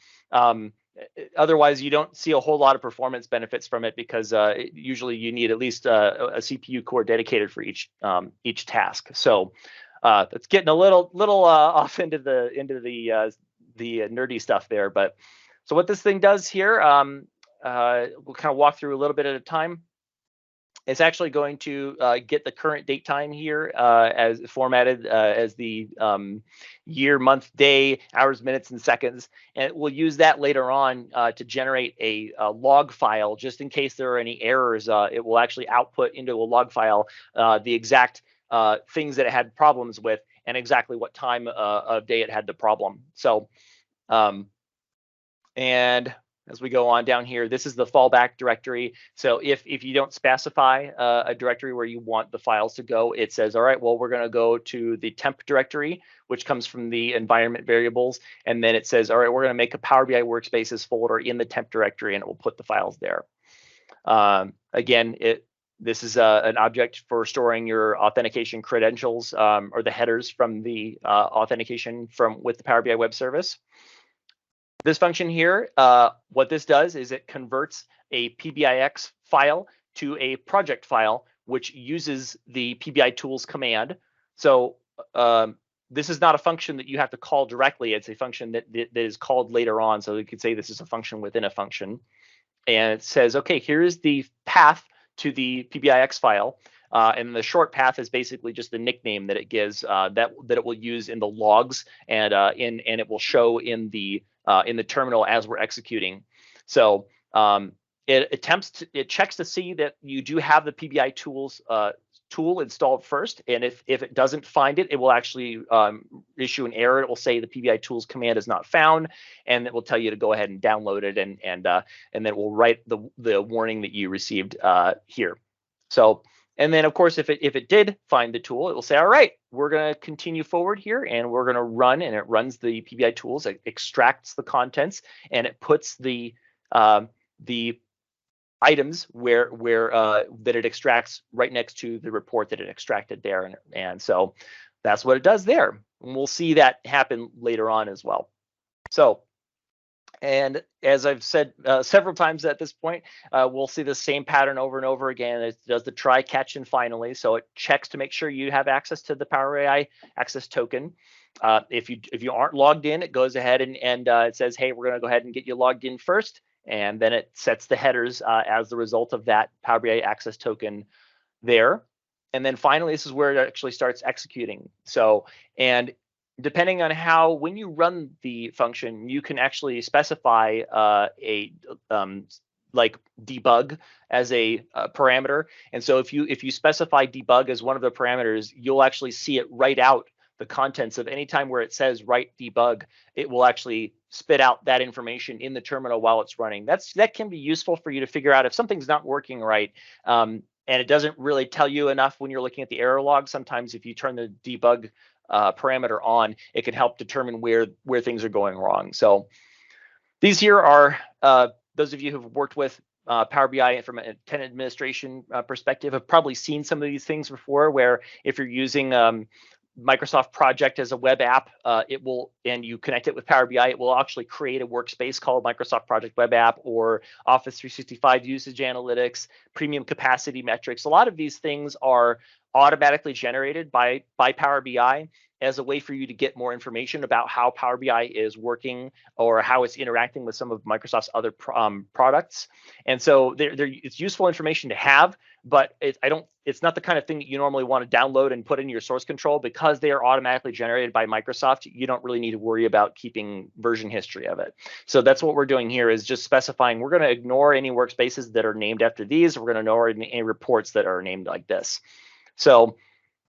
otherwise, you don't see a whole lot of performance benefits from it, because usually you need at least a CPU core dedicated for each task. So that's getting a little off into the nerdy stuff there. But so what this thing does here, we'll kind of walk through a little bit at a time. It's actually going to get the current date time here as formatted as the year, month, day, hours, minutes, and seconds. And we'll use that later on to generate a log file, just in case there are any errors. It will actually output into a log file the exact things that it had problems with and exactly what time of day it had the problem. So, and as we go on down here, this is the fallback directory. So if you don't specify a directory where you want the files to go, it says, all right, well, we're going to go to the temp directory, which comes from the environment variables. And then it says, all right, we're going to make a Power BI workspaces folder in the temp directory, and it will put the files there. Again, this is an object for storing your authentication credentials or the headers from the authentication with the Power BI web service. This function here, what this does is it converts a PBIX file to a project file, which uses the PBI tools command. So this is not a function that you have to call directly. It's a function that is called later on. So you could say this is a function within a function. And it says, okay, here's the path to the PBIX file. And the short path is basically just the nickname that it gives that it will use in the logs and it will show in the terminal as we're executing. So it checks to see that you do have the PBI tools tool installed first, and if it doesn't find it, it will actually issue an error. It will say the PBI tools command is not found, and it will tell you to go ahead and download it, and then it will write the warning that you received here. So. And then, of course, if it did find the tool, it will say, all right, we're going to continue forward here, and we're going to run, and it runs the PBI tools, it extracts the contents, and it puts the items where that it extracts right next to the report that it extracted there. And so that's what it does there. And we'll see that happen later on as well. So. And as I've said several times at this point, we'll see the same pattern over and over again. It does the try, catch, and finally. So it checks to make sure you have access to the Power AI access token. If you aren't logged in, it goes ahead and it says, hey, we're going to go ahead and get you logged in first. And then it sets the headers as the result of that Power BI access token there. And then finally, this is where it actually starts executing. So, and depending on when you run the function, you can actually specify like debug as a parameter. And so if you specify debug as one of the parameters, you'll actually see it write out the contents of any time where it says write debug. It will actually spit out that information in the terminal while it's running. That can be useful for you to figure out if something's not working right. And it doesn't really tell you enough when you're looking at the error log. Sometimes if you turn the debug parameter on, it can help determine where things are going wrong. So these here are those of you who've worked with Power BI from a tenant administration perspective have probably seen some of these things before, where if you're using Microsoft project as a web app, it will, and you connect it with Power BI, it will actually create a workspace called Microsoft Project Web App, or Office 365 usage analytics, premium capacity metrics. A lot of these things are automatically generated by Power BI as a way for you to get more information about how Power BI is working or how it's interacting with some of Microsoft's other products. And so it's useful information to have, but it's not the kind of thing that you normally want to download and put in your source control, because they are automatically generated by Microsoft. You don't really need to worry about keeping version history of it. So that's what we're doing here, is just specifying we're going to ignore any workspaces that are named after these. We're going to ignore any reports that are named like this. So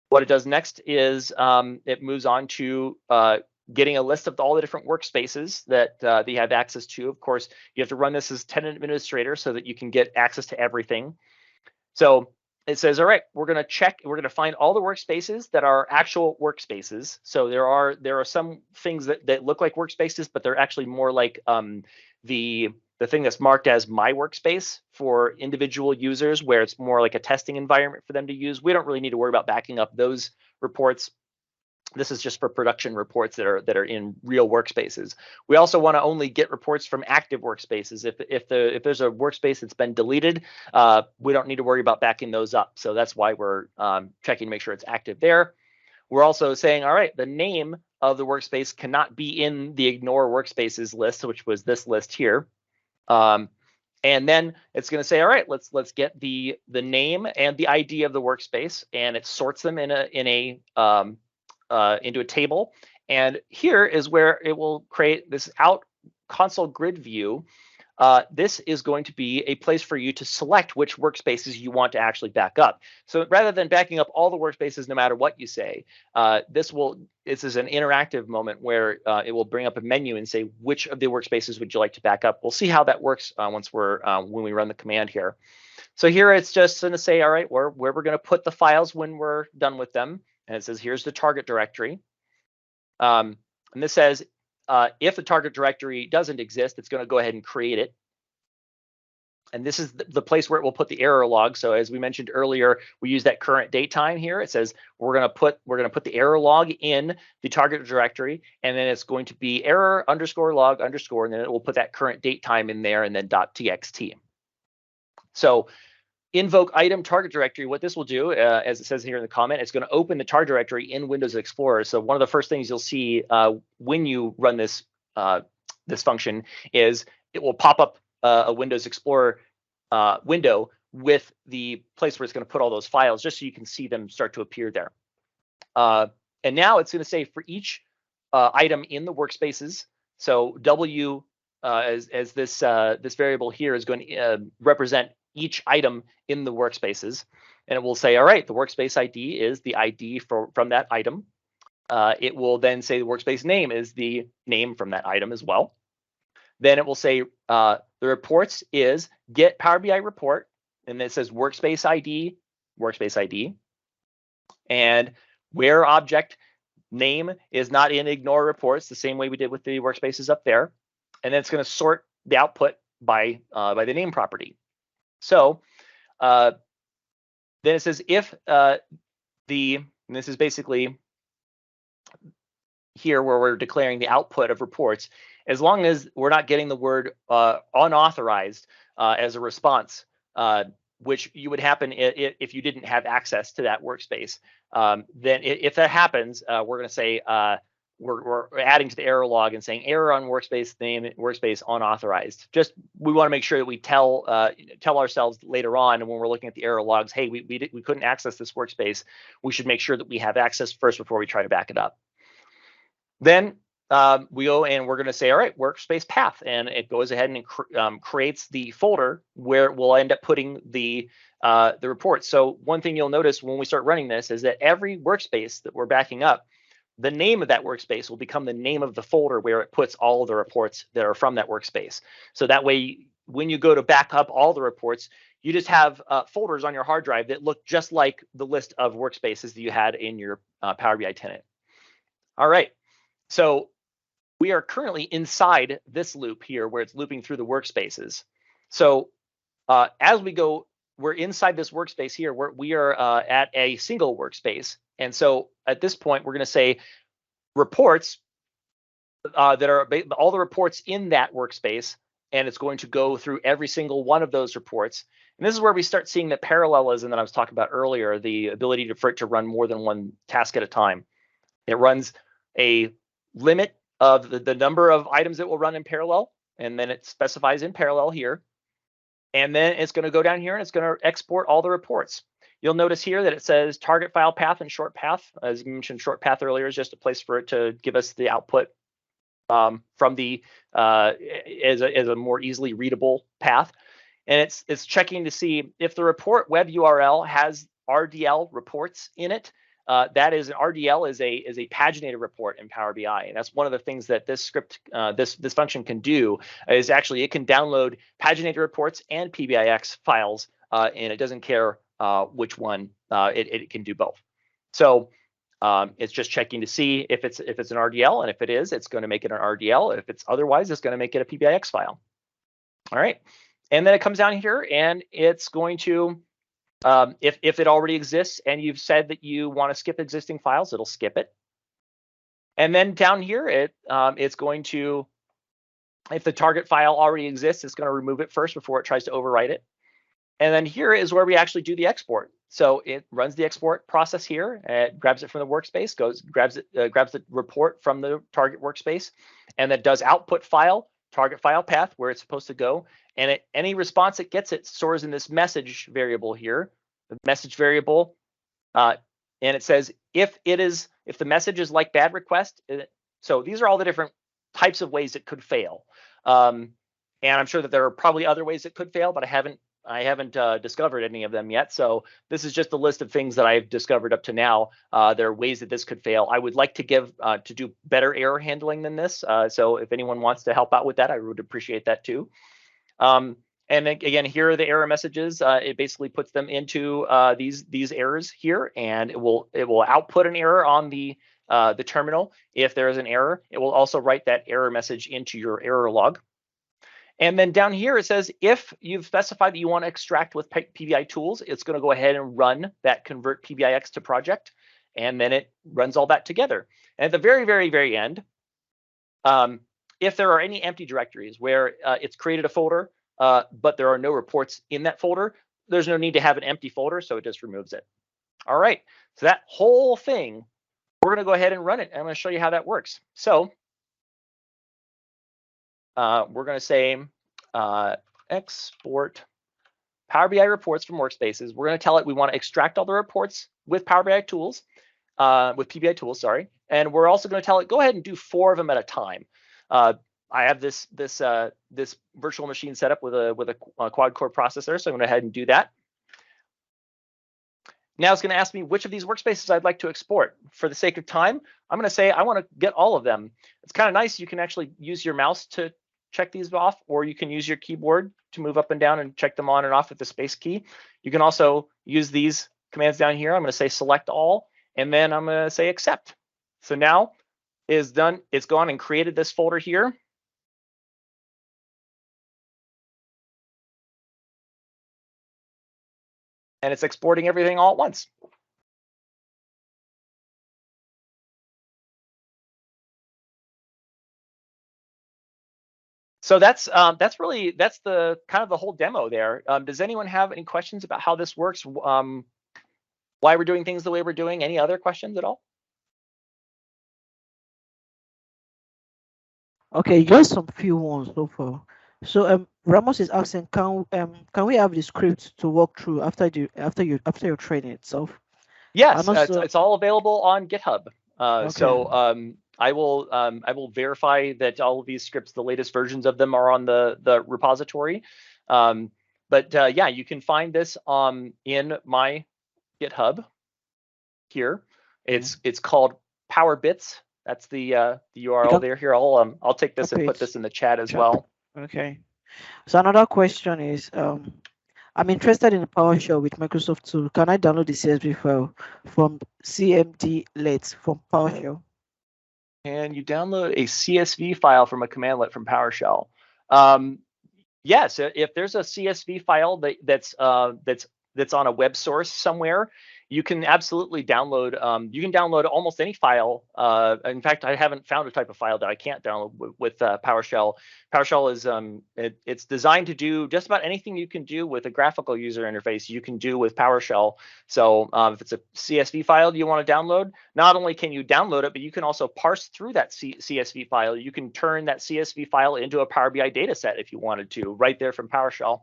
what it does next is it moves on to getting a list of all the different workspaces that you have access to. Of course, you have to run this as tenant administrator so that you can get access to everything. So it says, all right, we're going to check, we're going to find all the workspaces that are actual workspaces. So there are some things that look like workspaces, but they're actually more like the thing that's marked as my workspace for individual users, where it's more like a testing environment for them to use. We don't really need to worry about backing up those reports. This is just for production reports that are in real workspaces. We also want to only get reports from active workspaces. If there's a workspace that's been deleted, we don't need to worry about backing those up. So that's why we're checking to make sure it's active there. We're also saying, all right, the name of the workspace cannot be in the ignore workspaces list, which was this list here. And then it's going to say, all right, let's get the name and the ID of the workspace, and it sorts them into a table. And here is where it will create this out console grid view. This is going to be a place for you to select which workspaces you want to actually back up. So rather than backing up all the workspaces no matter what you say, this is an interactive moment where it will bring up a menu and say, which of the workspaces would you like to back up? We'll see how that works when we run the command here. So here it's just going to say, all right, where we're going to put the files when we're done with them. And it says, here's the target directory. And this says, if the target directory doesn't exist, it's going to go ahead and create it. And this is the place where it will put the error log. So as we mentioned earlier, we use that current date time here. It says we're going to put the error log in the target directory, and then it's going to be error _ log _, and then it will put that current date time in there, and then .txt. So invoke item target directory. What this will do, as it says here in the comment, it's going to open the target directory in Windows Explorer. So one of the first things you'll see when you run this function is it will pop up a Windows Explorer window with the place where it's going to put all those files, just so you can see them start to appear there. And now it's going to say for each item in the workspaces. So W as this variable here is going to represent each item in the workspaces, and it will say, all right, the workspace ID is the ID from that item. It will then say the workspace name is the name from that item as well. Then it will say the reports is get Power BI report, and it says workspace ID, and where object name is not in ignore reports, the same way we did with the workspaces up there. And then it's going to sort the output by the name property. So then it says if and this is basically here where we're declaring the output of reports, as long as we're not getting the word unauthorized as a response, which you would happen if you didn't have access to that workspace. Then if that happens, we're going to say we're adding to the error log and saying error on workspace name, workspace unauthorized. Just we want to make sure that we tell ourselves later on, and when we're looking at the error logs, hey, we couldn't access this workspace. We should make sure that we have access first before we try to back it up. Then we go and we're going to say, all right, workspace path, and it goes ahead and creates the folder where we'll end up putting the reports. So one thing you'll notice when we start running this is that every workspace that we're backing up, the name of that workspace will become the name of the folder where it puts all of the reports that are from that workspace. So that way, when you go to back up all the reports, you just have folders on your hard drive that look just like the list of workspaces that you had in your Power BI tenant. All right, so we are currently inside this loop here where it's looping through the workspaces. So as we go we're inside this workspace here. We are at a single workspace. And so at this point, we're going to say reports that are all the reports in that workspace, and it's going to go through every single one of those reports. And this is where we start seeing the parallelism that I was talking about earlier, the ability for it to run more than one task at a time. It runs a limit of the number of items it will run in parallel, and then it specifies in parallel here. And then it's going to go down here and it's going to export all the reports. You'll notice here that it says target file path and short path. As you mentioned, short path earlier is just a place for it to give us the output from the as a more easily readable path. And it's checking to see if the report web URL has RDL reports in it. That is, an RDL is a paginated report in Power BI, and that's one of the things that this script, this function can do, is actually it can download paginated reports and PBIX files, and it doesn't care which one. It can do both. So it's just checking to see if it's an RDL, and if it is, it's going to make it an RDL. If it's otherwise, it's going to make it a PBIX file. All right, and then it comes down here, and it's going to if it already exists and you've said that you want to skip existing files, it'll skip it. And then down here, it's going to, if the target file already exists, it's going to remove it first before it tries to overwrite it. And then here is where we actually do the export. So it runs the export process here, it grabs it from the workspace, grabs the report from the target workspace, and then does output file, target file path, where it's supposed to go. And any response it gets, it stores in this message variable here, the message variable, and it says if the message is like bad request. So these are all the different types of ways it could fail, and I'm sure that there are probably other ways it could fail, but I haven't discovered any of them yet. So this is just a list of things that I've discovered up to now. There are ways that this could fail. I would like to do better error handling than this. So if anyone wants to help out with that, I would appreciate that too. And again, here are the error messages. It basically puts them into these errors here, and it will output an error on the terminal. If there is an error, it will also write that error message into your error log. And then down here it says if you've specified that you want to extract with PBI tools, it's going to go ahead and run that convert PBIX to project, and then it runs all that together. And at the very, very, very end, if there are any empty directories where it's created a folder, but there are no reports in that folder, there's no need to have an empty folder, so it just removes it. All right, so that whole thing, we're going to go ahead and run it. I'm going to show you how that works. So we're going to say export Power BI reports from workspaces. We're going to tell it we want to extract all the reports with Power BI tools, with PBI tools, sorry. And we're also going to tell it go ahead and do 4 of them at a time. I have this virtual machine set up with a quad core processor, so I'm going to go ahead and do that. Now it's going to ask me which of these workspaces I'd like to export. For the sake of time, I'm going to say I want to get all of them. It's kind of nice. You can actually use your mouse to check these off, or you can use your keyboard to move up and down and check them on and off with the space key. You can also use these commands down here. I'm going to say select all, and then I'm going to say accept. So now it's done. It's gone and created this folder here. And it's exporting everything all at once. So that's the kind of the whole demo there. Does anyone have any questions about how this works? Why we're doing things the way we're doing? Any other questions at all? Okay, just some few ones so far. So Ramos is asking, can we have the script to walk through after your training itself? Yes, also, it's all available on GitHub. Okay. So I will verify that all of these scripts, the latest versions of them, are on the repository. But yeah, you can find this in my GitHub here. It's called PowerBits. That's the URL there. Here, I'll take this and put this in the chat as well. Okay. So another question is, I'm interested in PowerShell with Microsoft tool. Can I download the CSV file from cmdlet from PowerShell? Can you download a CSV file from a commandlet from PowerShell? Yes, if there's a CSV file that's on a web source somewhere, you can absolutely download. You can download almost any file. In fact, I haven't found a type of file that I can't download with PowerShell. PowerShell is it's designed to do just about anything you can do with a graphical user interface. You can do with PowerShell. So if it's a CSV file you want to download, not only can you download it, but you can also parse through that CSV file. You can turn that CSV file into a Power BI data set if you wanted to, right there from PowerShell.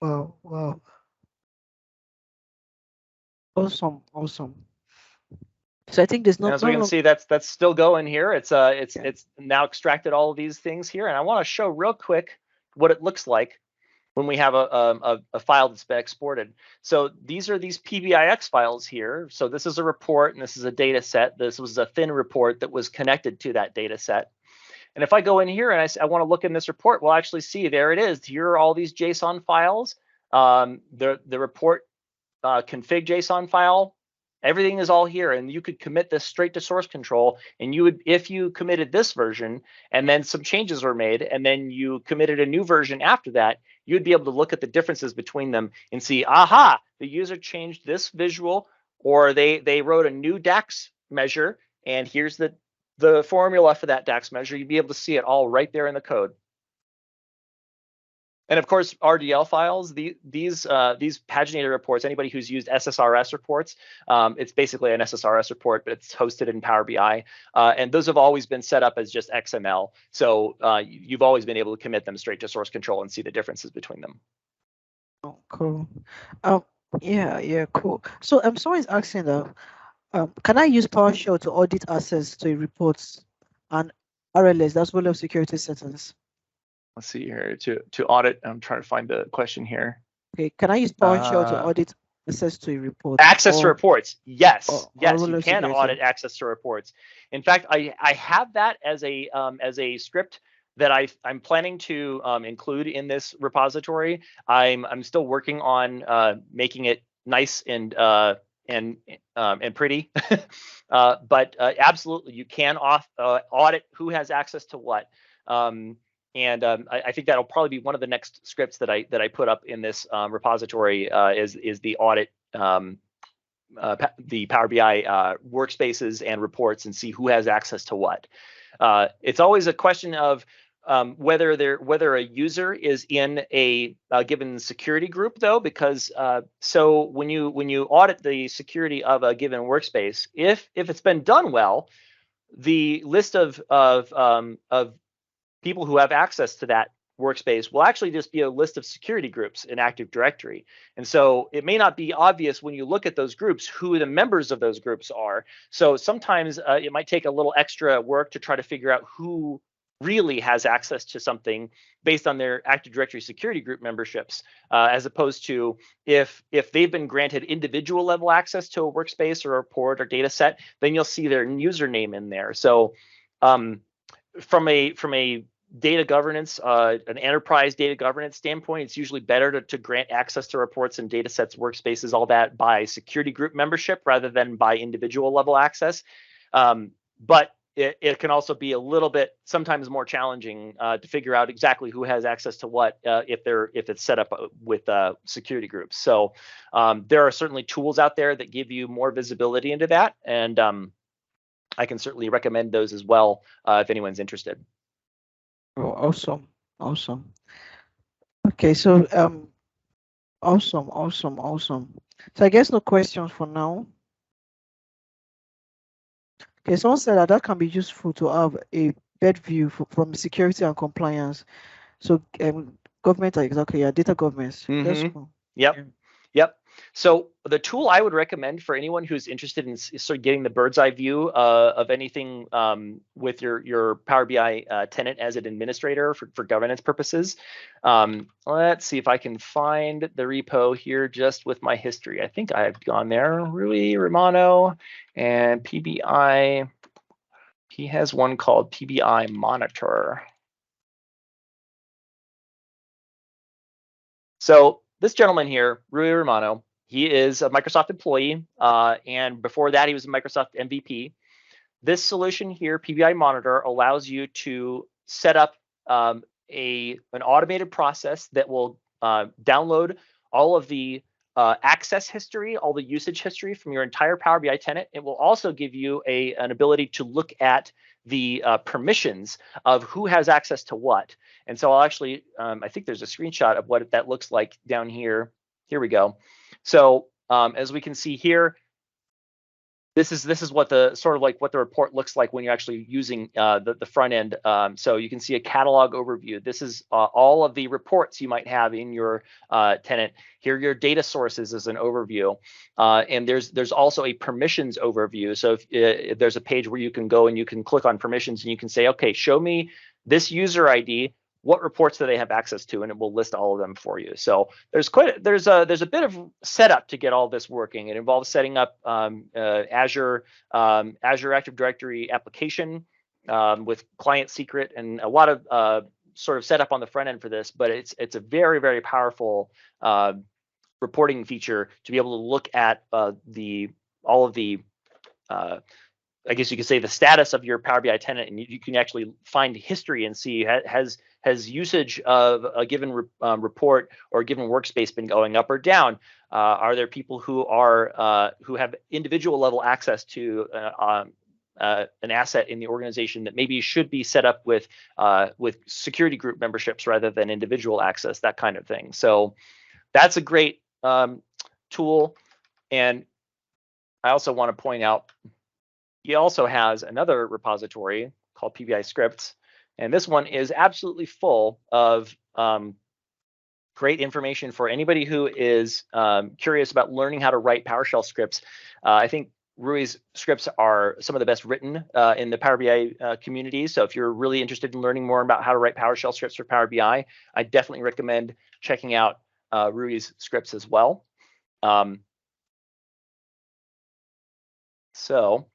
Wow, wow. Awesome, awesome. So I think there's As we can see, that's still going here. It's now extracted all of these things here, and I want to show real quick what it looks like when we have a file that's been exported. So these are these PBIX files here. So this is a report and this is a data set. This was a thin report that was connected to that data set. And if I go in here and I want to look in this report, we'll actually see there it is. Here are all these JSON files. The report config JSON file. Everything is all here, and you could commit this straight to source control. And you would, if you committed this version and then some changes were made, and then you committed a new version after that, you'd be able to look at the differences between them and see, aha, the user changed this visual, or they wrote a new DAX measure, and here's the formula for that DAX measure. You'd be able to see it all right there in the code. And of course, RDL files, these paginated reports, anybody who's used SSRS reports, it's basically an SSRS report, but it's hosted in Power BI. And those have always been set up as just XML. So you've always been able to commit them straight to source control and see the differences between them. Oh, cool. Yeah, cool. So someone's asking though, can I use PowerShell to audit access to reports and RLS, that's rule of security settings? Let's see here, to audit, I'm trying to find the question here. Okay, can I use PowerShell to audit access to reports? Access to reports, yes, yes, you can audit access to reports. In fact, I have that as a script that I'm planning to include in this repository. I'm still working on making it nice and pretty, but absolutely you can audit who has access to what. I think that'll probably be one of the next scripts that I put up in this repository is the audit the Power BI workspaces and reports and see who has access to what. It's always a question of whether a user is in a given security group, though, because so when you audit the security of a given workspace, if it's been done well, the list of people who have access to that workspace will actually just be a list of security groups in Active Directory. And so it may not be obvious when you look at those groups who the members of those groups are. So sometimes it might take a little extra work to try to figure out who really has access to something based on their Active Directory security group memberships, as opposed to if they've been granted individual level access to a workspace or a report or data set, then you'll see their username in there. So from a data governance, an enterprise data governance standpoint, it's usually better to grant access to reports and data sets, workspaces, all that by security group membership rather than by individual level access. But it can also be a little bit sometimes more challenging to figure out exactly who has access to what if it's set up with security groups. So there are certainly tools out there that give you more visibility into that, and I can certainly recommend those as well if anyone's interested. Oh, awesome. Okay, so awesome. So I guess no questions for now. Okay, someone said that can be useful to have a bed view from security and compliance. So government, exactly, yeah, data governance. That's cool. Yep. So the tool I would recommend for anyone who's interested in sort of getting the bird's eye view of anything with your Power BI tenant as an administrator for governance purposes. Let's see if I can find the repo here just with my history. I think I've gone there. Rui Romano and PBI. He has one called PBI Monitor. So this gentleman here, Rui Romano, he is a Microsoft employee, and before that, he was a Microsoft MVP. This solution here, PBI Monitor, allows you to set up an automated process that will download all of the access history, all the usage history from your entire Power BI tenant. It will also give you an ability to look at the permissions of who has access to what. And so I'll actually, I think there's a screenshot of what that looks like down here. Here we go. So as we can see here, this is what the sort of like what the report looks like when you're actually using the front end. So you can see a catalog overview. This is all of the reports you might have in your tenant. Here are your data sources as an overview, and there's also a permissions overview. So if there's a page where you can go and you can click on permissions and you can say, okay, show me this user ID. What reports do they have access to, and it will list all of them for you. So there's a bit of setup to get all this working. It involves setting up Azure Active Directory application with client secret and a lot of sort of setup on the front end for this. But it's a very, very powerful reporting feature to be able to look at all of the I guess you could say the status of your Power BI tenant, and you can actually find history and see has usage of a given report or a given workspace been going up or down? Are there people who have individual level access to an asset in the organization that maybe should be set up with security group memberships rather than individual access, that kind of thing. So that's a great tool. And I also want to point out, he also has another repository called PBI scripts, and this one is absolutely full of great information for anybody who is curious about learning how to write PowerShell scripts. I think Rui's scripts are some of the best written in the Power BI community. So if you're really interested in learning more about how to write PowerShell scripts for Power BI, I definitely recommend checking out Rui's scripts as well. So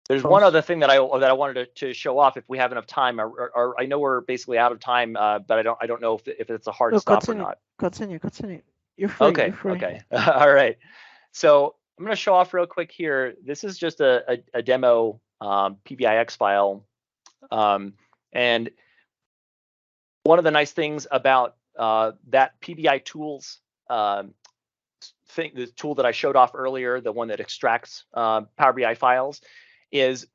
there's one other thing that I wanted to show off if we have enough time. I know we're basically out of time, but I don't know if it's a hard stop or not. Continue. You're free. Okay. You're free. Okay. All right. So I'm going to show off real quick here. This is just a demo PBIX file, and one of the nice things about that PBI tools the tool that I showed off earlier, the one that extracts Power BI files, is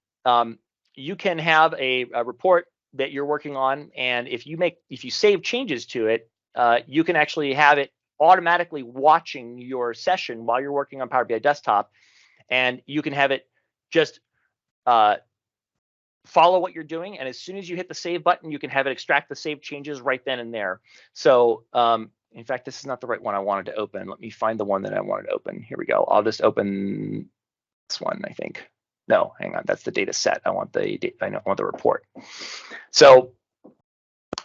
you can have a report that you're working on, and if you save changes to it, you can actually have it automatically watching your session while you're working on Power BI Desktop, and you can have it just follow what you're doing, and as soon as you hit the save button, you can have it extract the saved changes right then and there. So in fact, this is not the right one I wanted to open. Let me find the one that I wanted to open. Here we go. I'll just open this one, I think. No, hang on. That's the data set. I want the report. So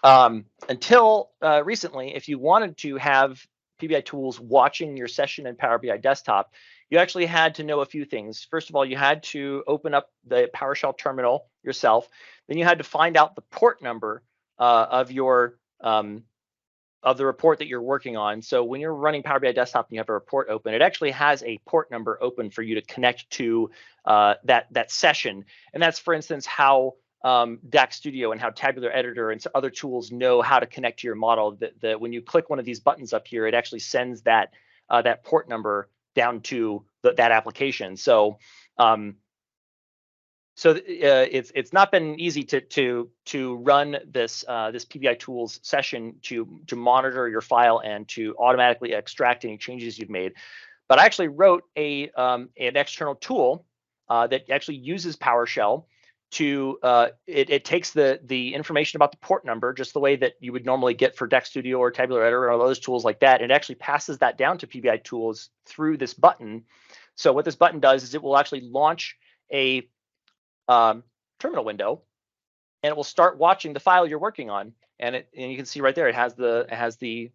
until recently, if you wanted to have PBI tools watching your session in Power BI Desktop, you actually had to know a few things. First of all, you had to open up the PowerShell terminal yourself. Then you had to find out the port number of the report that you're working on. So when you're running Power BI Desktop and you have a report open, it actually has a port number open for you to connect to that session. And that's, for instance, how DAX Studio and how Tabular Editor and other tools know how to connect to your model. That when you click one of these buttons up here, it actually sends that port number down to that application. So it's not been easy to run this PBI tools session to monitor your file and to automatically extract any changes you've made. But I actually wrote an external tool that actually uses PowerShell to it takes the information about the port number just the way that you would normally get for DAX Studio or Tabular Editor or those tools like that. And it actually passes that down to PBI tools through this button. So what this button does is it will actually launch a terminal window, and it will start watching the file you're working on, and you can see right there it has the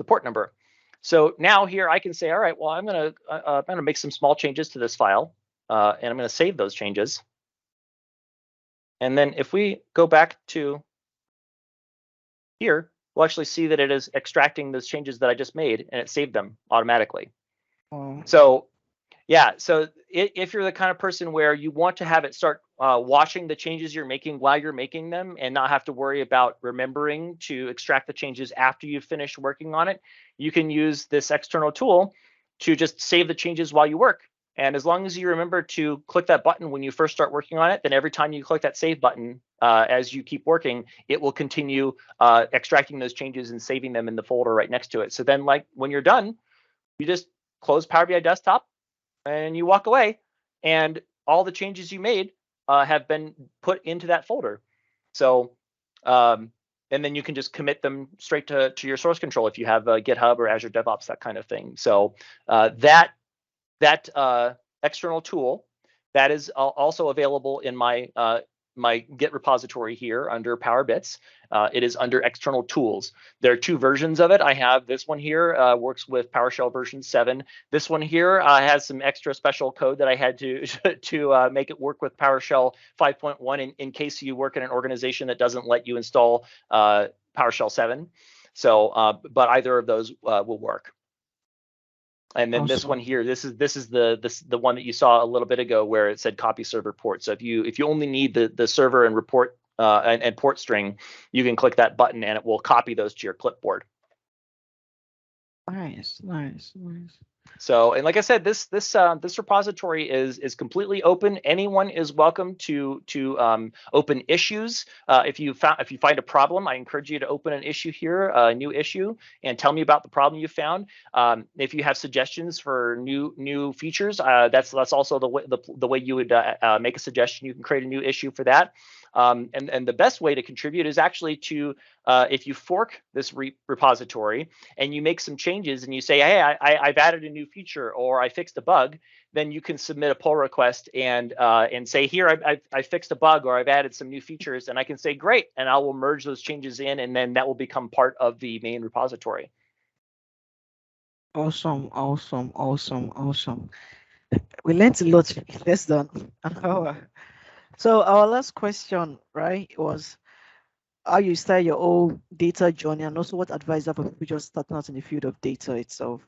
port number. So now here I can say, all right, well I'm gonna make some small changes to this file, and I'm gonna save those changes. And then if we go back to here, we'll actually see that it is extracting those changes that I just made, and it saved them automatically. So Yeah, so if you're the kind of person where you want to have it start watching the changes you're making while you're making them and not have to worry about remembering to extract the changes after you've finished working on it, you can use this external tool to just save the changes while you work. And as long as you remember to click that button when you first start working on it, then every time you click that save button as you keep working, it will continue extracting those changes and saving them in the folder right next to it. So then, like, when you're done, you just close Power BI Desktop and you walk away, and all the changes you made have been put into that folder. So, and then you can just commit them straight to your source control if you have GitHub or Azure DevOps, that kind of thing. So that external tool that is also available in my my Git repository here under PowerBits. It is under external tools. There are two versions of it. I have this one here, works with PowerShell version 7. This one here has some extra special code that I had to to make it work with PowerShell 5.1 in case you work in an organization that doesn't let you install PowerShell 7. So, but either of those will work. And then this one here, this is the one that you saw a little bit ago where it said copy server port. So if you only need the server and report and port string, you can click that button and it will copy those to your clipboard. Nice. So, and like I said, this repository is completely open. Anyone is welcome to open issues. If you find a problem, I encourage you to open an issue here, a new issue, and tell me about the problem you found. If you have suggestions for new features, that's also the way you would make a suggestion. You can create a new issue for that. And the best way to contribute is actually to if you fork this repository and you make some changes and you say, hey, I've added a new feature or I fixed a bug, then you can submit a pull request and say, here, I fixed a bug or I've added some new features, and I can say, great, and I will merge those changes in, and then that will become part of the main repository. Awesome. We learned a lot less than an hour. So our last question, right, was how you start your own data journey, and also what advice have for people just starting out in the field of data itself.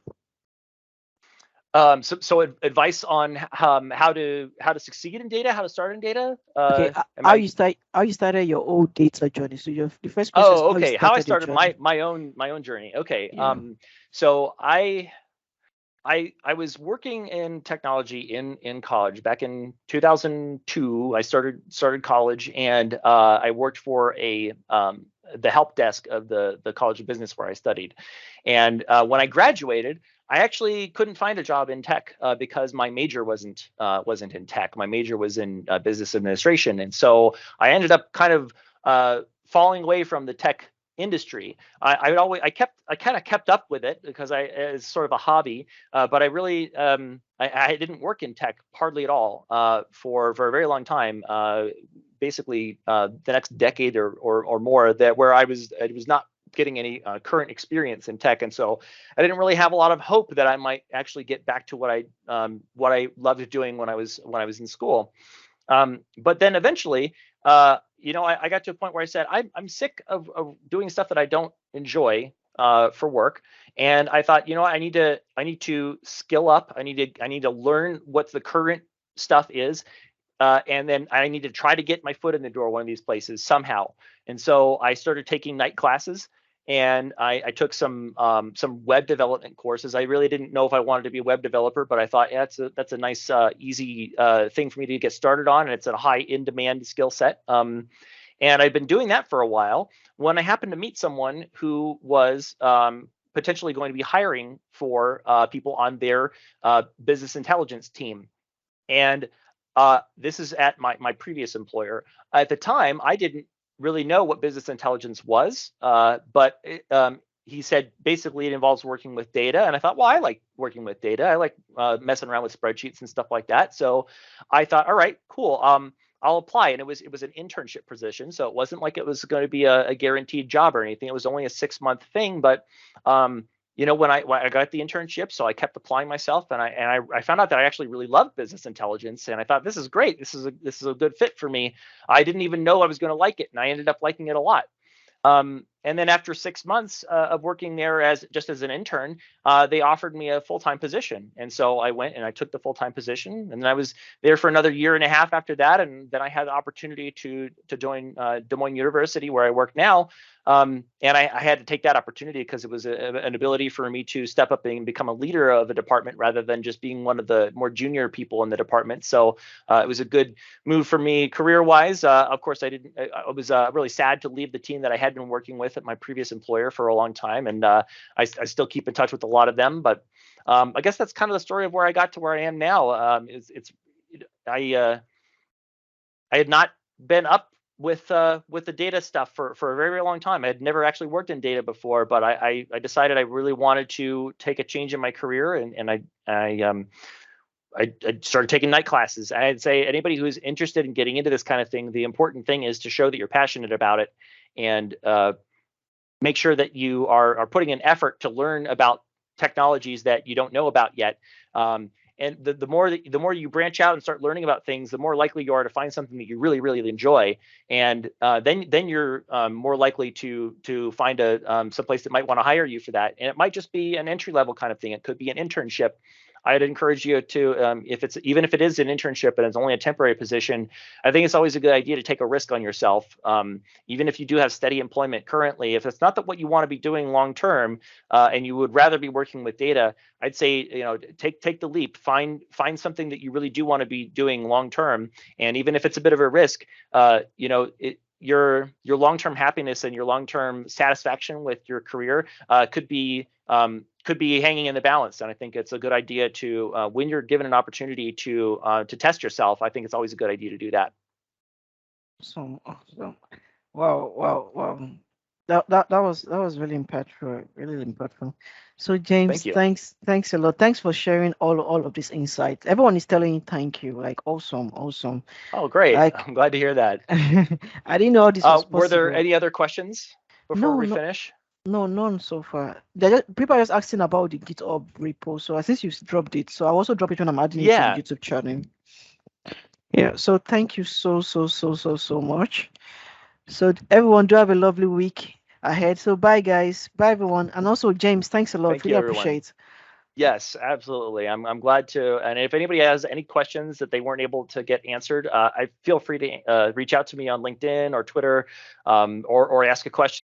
So advice on how to succeed in data, how to start in data. Okay, how you started your own data journey. So the first question is okay, how I started my own journey. Okay, yeah. So I was working in technology in college back in 2002. I started college, and I worked for the help desk of the College of Business where I studied. And when I graduated, I actually couldn't find a job in tech because my major wasn't in tech. My major was in business administration, and so I ended up kind of falling away from the tech industry. I kind of kept up with it because it's sort of a hobby, but I really I didn't work in tech hardly at all for a very long time. Basically, the next decade or more, where I was not getting any current experience in tech, and so I didn't really have a lot of hope that I might actually get back to what I loved doing when I was in school. But then eventually, I got to a point where I said, I'm sick of doing stuff that I don't enjoy for work, and I thought, I need to skill up. I need to learn what the current stuff is, and then I need to try to get my foot in the door one of these places somehow. And so I started taking night classes, and I took some web development courses. I really didn't know if I wanted to be a web developer, but I thought, yeah, that's a nice easy thing for me to get started on, and it's a high in demand skill set. And I've been doing that for a while when I happened to meet someone who was potentially going to be hiring for people on their business intelligence team. And this is at my previous employer. At the time, I didn't really know what business intelligence was, but he said basically it involves working with data. And I thought, well, I like working with data. I like messing around with spreadsheets and stuff like that. So I thought, all right, cool. I'll apply. And it was an internship position, so it wasn't like it was going to be a guaranteed job or anything. It was only a 6-month thing, but when I got the internship, so I kept applying myself, and I found out that I actually really loved business intelligence, and I thought, this is great. This is a good fit for me. I didn't even know I was going to like it, and I ended up liking it a lot. And then after 6 months of working there just as an intern, they offered me a full-time position. And so I went and I took the full-time position, and then I was there for another year and a half after that. And then I had the opportunity to join Des Moines University, where I work now. And I had to take that opportunity because it was an ability for me to step up and become a leader of a department rather than just being one of the more junior people in the department. So it was a good move for me career-wise. Of course, I was really sad to leave the team that I had been working with at my previous employer for a long time, and I still keep in touch with a lot of them. But I guess that's kind of the story of where I got to where I am now. I had not been up with the data stuff for a very, very long time. I had never actually worked in data before, but I decided I really wanted to take a change in my career, and I started taking night classes. I'd say anybody who's interested in getting into this kind of thing, the important thing is to show that you're passionate about it, and make sure that you are putting an effort to learn about technologies that you don't know about yet. And the more you branch out and start learning about things, the more likely you are to find something that you really, really enjoy, and then you're more likely to find some place that might want to hire you for that. And it might just be an entry level kind of thing. It could be an internship. I'd encourage you to, even if it is an internship and it's only a temporary position, I think it's always a good idea to take a risk on yourself. Even if you do have steady employment currently, if it's not what you want to be doing long term, and you would rather be working with data, I'd say take the leap. Find something that you really do want to be doing long term, and even if it's a bit of a risk, your long-term happiness and your long-term satisfaction with your career could be hanging in the balance. And I think it's a good idea to, when you're given an opportunity to test yourself, I think it's always a good idea to do that. So, wow. That was really impactful, really impactful. So James, thanks a lot. Thanks for sharing all of these insights. Everyone is telling you thank you. Like awesome. Oh, great! Like, I'm glad to hear that. I didn't know this was possible. Were there any other questions before we finish? No, none so far. People are just asking about the GitHub repo. So since you dropped it, so I'll also drop it when I'm adding it to the YouTube channel. Yeah. So thank you so much. So everyone, do have a lovely week ahead. So bye guys, bye everyone, and also James, thanks a lot. Thank you, really appreciate. Yes, absolutely. I'm glad to. And if anybody has any questions that they weren't able to get answered, I feel free to reach out to me on LinkedIn or Twitter, or ask a question